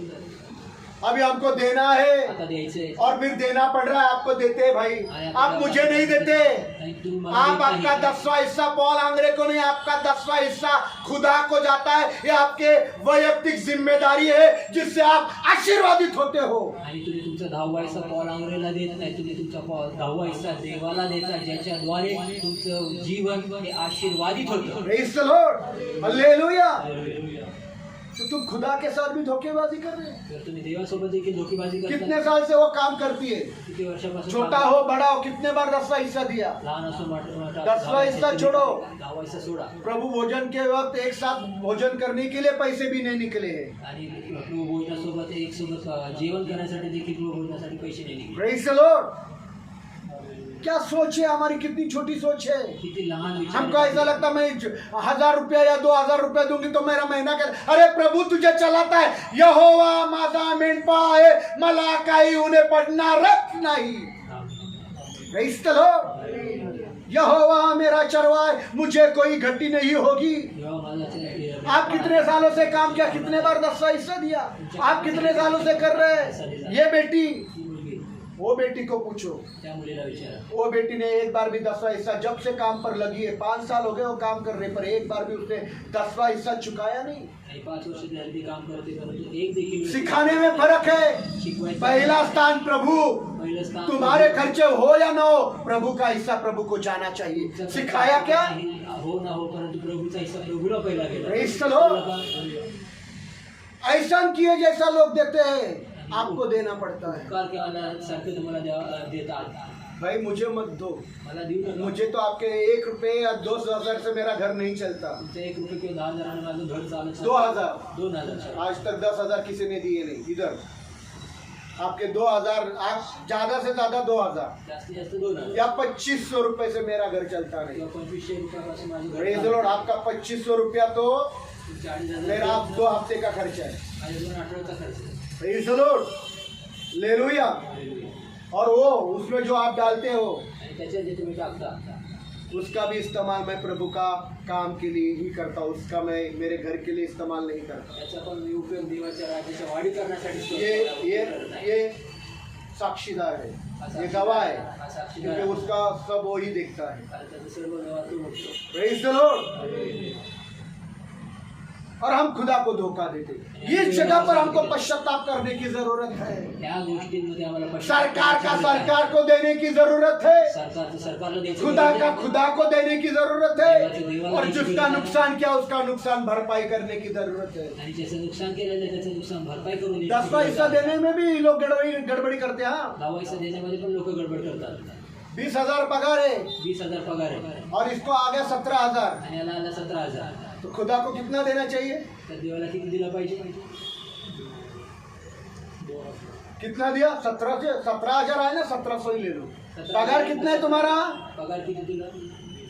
अभी हमको देना है आता द्यायचंय और फिर देना पड़ रहा है, आपको देते हैं भाई, आप मुझे नहीं देते। आणि तू मला आप देत नाही. आपका 10वां हिस्सा पॉल आंग्रे को नहीं, आपका 10वां हिस्सा खुदा को जाता है। ये आपके वैयक्तिक जिम्मेदारी है जिससे आप आशीर्वादित होते हो। आणि तुम्ही तुमचा 10वा हिस्सा पॉल आंग्रेला देत नाही, तुम्ही तुमचा 10वा हिस्सा देवाला देता, ज्याच्याद्वारे तुमचं जीवन हे आशीर्वादित होतं. Praise the Lord, hallelujah. तो तुम खुदा के साथ भी धोखेबाजी कर रहे हैं। तर तुम्ही देवासोबत देखील धोकेबाजी कितने करता. साल से वो काम करती है, किती वर्षापासून छोटा काम- हो बड़ा हो, कितने बार 10वां हिस्सा दिया। लहान असो मोठा 10वां हिस्सा छोड़ो। 10वा हिस्सा सोडा. प्रभु भोजन के वक्त एक साथ भोजन करने के लिए पैसे भी नहीं निकले हैं। आणि प्रभू भोजनासोबत एक सोबत जेवण करण्यासाठी देखील प्रभू भोजनासाठी पैसे नाही निघले. Praise the Lord. क्या सोच है हमारी, कितनी छोटी सोच है। किती लहान विचार. हमको ऐसा लगता मैं 1000 रुपया या 2000 रुपया दूंगी तो मेरा महीना कर। अरे प्रभू तुझे चलाता है। यहोवा माझा मेंढपाळ आहे, मला काही उन्हे पडणारच नाही। Praise the Lord. यहोवा मेरा चरवाहा है, मुझे कोई घटी नहीं होगी। जेव्हा मला आप कितने सालों से काम किया, कितने बार 10वां हिस्सा दिया, आप कितने सालों से कर रहे हैं। ये बेटी, वो बेटी को पूछो, त्या मुलीला विचारा. वो बेटी ने एक बार भी 10वां हिस्सा, जब से काम पर लगी है 5 साल हो गए वो काम कर रहे, पर एक बार भी उसने 10वां हिस्सा चुकाया नहीं। आणि 5 वर्ष झाली काम करते, परंतु एक देखील सिखाने में फर्क है। शिकवायचं. पहला स्थान प्रभु, पहिलं स्थान तुम्हारे खर्चे हो या ना हो, प्रभु का हिस्सा प्रभु को जाना चाहिए। सिखाया क्या, हो ना हो, परंतु प्रभूचा हिस्सा प्रभूला पहिला गेला. Praise the Lord. ऐसा किए जैसा लोग देते हैं, आपको देना पड़ता है। उपकार केला सारखे तुम्हाला देतात. भाई मुझे मत दो, मला देऊ नका. मुझे तो आपके 1 रुपये या 2,000 से मेरा घर नहीं चलता। तुमचं 1 रुपये किंवा 10,000 माझं घर चालत. 2,000 2,000 आज तक 10,000 किसी ने दिए नहीं इधर। आपके 2,000, आप ज्यादा से ज्यादा 2,000 जास्तीत जास्त 2,000 या 2,500 रुपये से मेरा घर चलता नहीं। किंवा 2,500 रुपयापासून माझं घर प्रेज द चालतं. लॉर्ड। आपका 2,500 रुपया तो 40,000 मेरा 2 हफ्ते का खर्चा है। माझ्या 2 आठवड्याचा खर्च आहे. Praise the Lord, hallelujah. और वो उसमें जो आप डालते हो आणि त्याच्यात जे तुम्ही टाकता उसका भी इस्तेमाल मैं प्रभु का काम के लिए ही करता हूँ, उसका मैं मेरे घर के लिए इस्तेमाल नहीं करता। त्याचा पण मी उपयोग देवाच्या राज्याच्या वाढी करण्यासाठी ये साक्षीदार है, ये गवाह है, क्योंकि उसका सब वो ही देखता है। त्याचं सर्व व्यवहार तो बघतो. Praise the Lord. और हम खुदा को धोखा देते। इस जगह पर हमको पश्चाताप करने की जरूरत है। त्या गोष्टींमध्ये आम्हाला सरकार का सरकार को देने की जरूरत है, सरकारचं सरकारला द्यायचं. खुदा का खुदा को देने की जरूरत है, और जिसका नुकसान किया उसका नुकसान भरपाई करने की जरूरत है। आणि ज्याचं नुकसान केलेलं आहे त्याचं नुकसान भरपाई करून द्यायची. 10वां हिस्सा देने में भी लोग गड़बड़ी करते हैं। हाँ, 10वा हिस्सा देण्यामध्ये पण लोक गडबड करतात. 20,000 पगार है 20,000 पगार आहे और इसको आ गया 17,000, आणि याला आला 17,000. तो खुदा को कितना देना चाहिए। तर देवाला किती दिला पाहिजे. कितना दिया, 17,000 आए ना, 1,700 ही ले लो। पगार कितना है तुम्हारा, पगार किती दिला.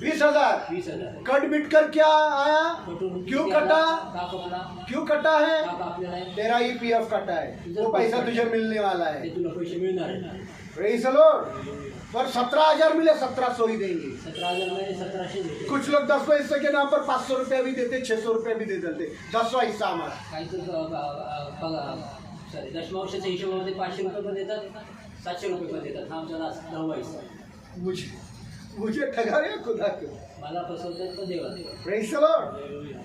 20,000। 20,000. कट बिट कर क्या आया, कटून क्यों किती कटा, आला? का कपला, क्यों कटा है, का कापलेला आहे. तेरा EPF कटा है, वो पैसा तुझे मिलने वाला है। ते तुला पैसे मिळणार आहे. Praise the Lord. पर 17,000 मिले, 1,700 ही देंगे। 17,000 मध्ये 1,700 देते. कुछ लोग 10वें हिस्से के नाम पर 500 रुपया भी देते, 600 रुपया भी दे देते। 10वां हिस्सा हमारा। काही तर पगार सॉरी दशमांशाच्या हिशोबामध्ये 500 रुपये पण देतात, 700 रुपये पण देतात. हा आमचा 10वा हिस्सा. मुझे ठगा रहे हो खुदा को। मला फसवतात पण देवा. Praise the Lord.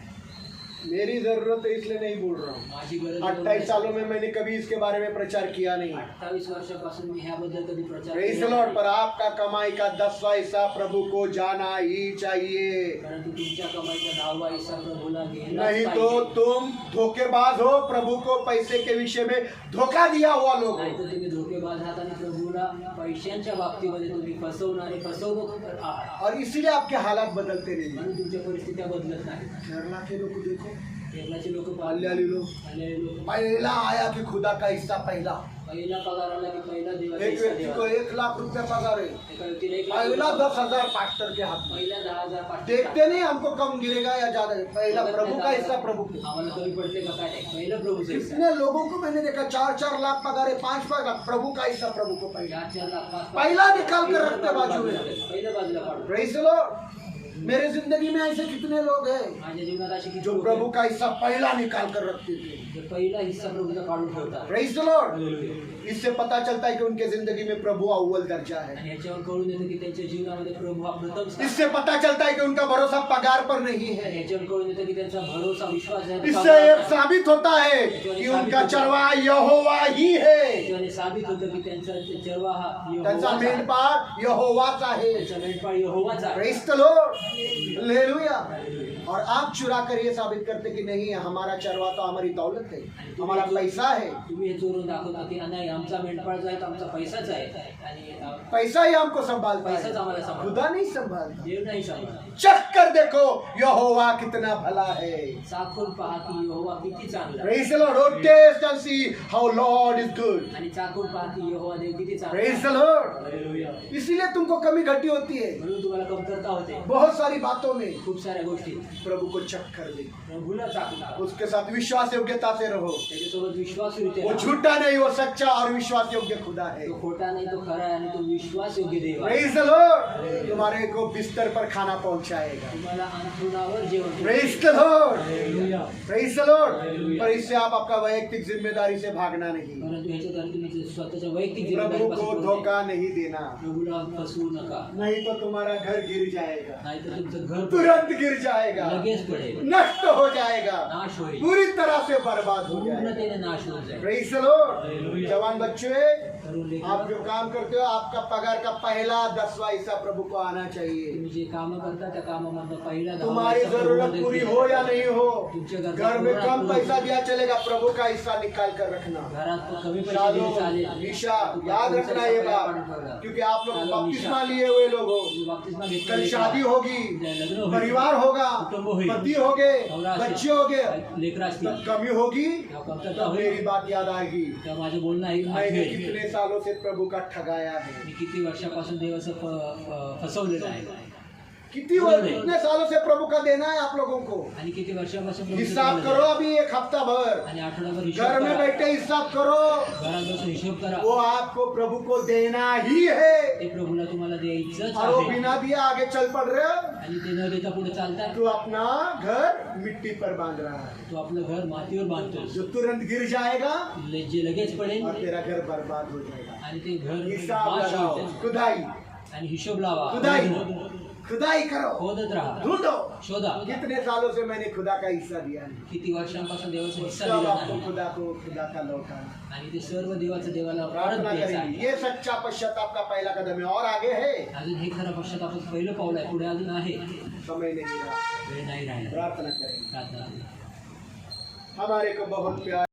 मेरी जरूरत है इसलिए नहीं बोल रहा हूँ। माझी गरज 28 सालों में मैंने कभी इसके बारे में प्रचार किया नहीं। 28 वर्षापासून मी ह्याबद्दल कधी प्रचार प्रेज द केला लॉर्ड। नाही. पर आपका कमाई का 10वां हिस्सा प्रभु को जाना ही चाहिए, परंतु तुमच्या कमाईचा 10वा हिस्सा प्रभूला गेला नहीं तो तुम धोखेबाज हो, प्रभु को पैसे के विषय में धोखा दिया हुआ लोग नाही हो। तर तुम्ही धोकेबाज आहात आणि प्रभूला पैशांच्या बाबतीमध्ये तुम्ही फसवणूक आहात. और इसीलिए आपके हालात बदलते नहीं। म्हणून तुमच्या परिस्थित्या बदलत नाही. केरला के लोग देखो, केरळाचे लोक हल्ल्याली लोग, लोक पहला आया कि खुदा का हिस्सा पहला। पहिला पगार आला की पहिला देवाचा एक हिस्सा व्यक्ति को देवा. 1 लाख रुपया पगार है, एका व्यक्तीला 1 लाख पहला रुपये 10,000 पास्टर के हाथ में। पहिला 10,000 पाठवतात. देखते नहीं हमको कम गिरेगा या ज्यादा, पहला प्रभु का हिस्सा प्रभु को। आम्हाला कमी पडते का काय नाही, पहिलं प्रभूचा हिस्सा. कितने लोगों को मैंने देखा 4-4 लाख पगार है, 5-5 लाख, प्रभु का हिस्सा प्रभु को पहला। 4-4 लाख 5-5 पहिला निकाल कर रखते बाजू में। पहिलं बाजूला पाडू. Praise the Lord. मेरे जिंदगी में ऐसे कितने लोग हैं माझ्या जीवनात अशी किती जो लोकं प्रभु आहेत, का हिस्सा पहला निकाल कर रखते थे। जो पहिला हिस्सा प्रभूचा काढून ठेवतात. Praise the Lord. इससे पता चलता है कि उनके जिंदगी में प्रभु अव्वल दर्जा है. आणि ह्याच्यावर कळून येतं की त्यांच्या जीवनामध्ये प्रभु हा प्रथम स्थान. इससे पता चलता है कि उनका भरोसा पगार पर नहीं आणि है. ह्याच्यावर कळून येतं की त्यांचा भरोसा विश्वास आहे. इससे ये साबित होता है कि उनका चरवाहा यहोवा ही है. त्याच्याने साबित होतं की त्यांचा चरवा हा त्यांचा यहोवाचा आहे. मेंढपाळ यहोवाचा आहे. त्यांचा मेंढपाळ यहोवाचा आहे. Praise the Lord. हालेलुया. और आप चुरा कर ये साबित करते कि नहीं हमारा चरवा तो हमारी दौलत है, हमारा पैसा है. तुम्ही हे चोरून दाखवता की नाही आमचा मेंढपाळ जो आहे तो आमचा पैसाच आहे आणि पैसा ही हमको संभालता पैसाच है, आम्हाला सांभाळतो. खुदा नहीं संभालता. देव नाही सांभाळत. चख कर देखो यहोवा कितना भला है. चाखून पहा की यहोवा किती चांगला आहे. Praise the Lord. Oh, taste and see how Lord is good. आणि चाखून पहा की यहोवा देव किती चांगला Praise आहे. the Lord. हालेलुया. इसीलिए तुमको कमी घटी होती है म्हणून तुम्हाला कमतरता होते बहुत सारी बातों में. खूप साऱ्या गोष्टी. प्रभु को चख कर दे. प्रभूला चाखून पहा. उसके साथ विश्वास योग्यता से रहो. त्याच्यासोबत विश्वासयोग्य वो झूठा नहीं, वो सच्चा और विश्वास योग्य खुदा है. तो खोटा नहीं तो खरा है आणि तो विश्वासयोग्य देव आहे. Praise the Lord. तुम्हारे को बिस्तर पर खाना पहुंचाएगा. तुम्हाला अंथरुणावर जेवण देईल. Praise the Lord. Hallelujah. Praise the Lord. पर इससे आप आपका वैयक्तिक जिम्मेदारी से भागना नहीं. परंतु ह्याच्याद्वारे तुम्ही स्वतःच्या वैयक्तिक प्रभु जिम्मेदारीपासून को पळून धोखा नहीं देना, प्रभूला फसवू नका. नहीं तो तुम्हारा घर गिर जाएगा, नाहीतर तुमचं घर तुरंत गिर जाएगा, लगेच पडेल, नष्ट हो जाएगा, नाश होईल, पूरी तरह से बर्बाद हो जाएगा. पूर्णतेने नाश होऊन जाईल. Praise the Lord. जवान बच्चे, तरुण लेकरं, आप जो काम करते हो आपका पगार का पहला 10वां हिस्सा प्रभु को आना चाहिए. तुम्ही जे काम करता त्या कामामधनं पहिला 10 तुम्हारी वर्षाचा जरूरत प्रभू पूरी देखील हो या नहीं हो, तुमच्या गरजा घर में पूर्ण कम पूर्ण पैसा दिया चलेगा, प्रभु का हिस्सा निकाल कर रखना. घरात कमी पैसे शालो, दिले चालेल. निशा, याद रखना ये बात, क्योंकि आप लोग शालो, बपतिस्मा लिए हुए लोग हो. तुम्ही बपतिस्मा कल घेतलेले शादी का? होगी, लग्न होईल, परिवार होगा, कुटुंब होईल, पति होगे, नवरा असेल, बच्चे होगे, लेकरं असतील, तब कमी होगी तेव्हा कमतरता तब होईल. मेरी बात याद आएगी. तेव्हा माझं बोलणं आहे मैंने आठवेल. कितने सालों से प्रभु का ठगाया है. मी किती वर्षापासून देवाचं फसवलेलं आहे कितने सालों से प्रभु का देना है आप लोगों को. आणि किती वर्षापासून प्रभूचं हिसाब बोलणं करो आहे. अभी एक हफ्ता भर, आणि आठवड्याभर हिशोब घर में करा. बैठे हिसाब करो. घरात बसून हिशोब करा. वो आपको प्रभु को देना ही है. ते प्रभूला तुम्हाला द्यायचंच और वो आहे. बिना दिए आगे चल पड़ रहे हो आणि ते न देता पुढे चालतात. तो अपना घर मिट्टी पर बांध रहा है, तो आपलं घर मातीवर बांधतो जो तुरंत गिर जाएगा जे लगेच पडेल और तेरा घर बर्बाद हो जाएगा. आणि ते घर हिसाब नाश लगाओ, होईल. खुदाई आणि हिशोब लावा. खुदाई खुदाई करो, खोदत राहा, ढूंढो. शोधा. कितने सालों से मैंने खुदा का हिस्सा दिया है. किती वर्षांपासून देवाचा हिस्सा सब दिला आपको नाही खुदा का लौटाना. आणि ते सर्व देवाचं देवाला परत प्रार्थना द्यायचं करेंगे. आहे. ये सच्चा पश्चाताप का पहला कदम है. और आगे है, अजून हे खरं पश्चाताप पहिलं पाऊल आहे. पुढे अजून आहे, समय नहीं रहा. वेळ नाही राहिला. प्रार्थना करेंगे. प्रार्थना. हमारे को बहुत प्यार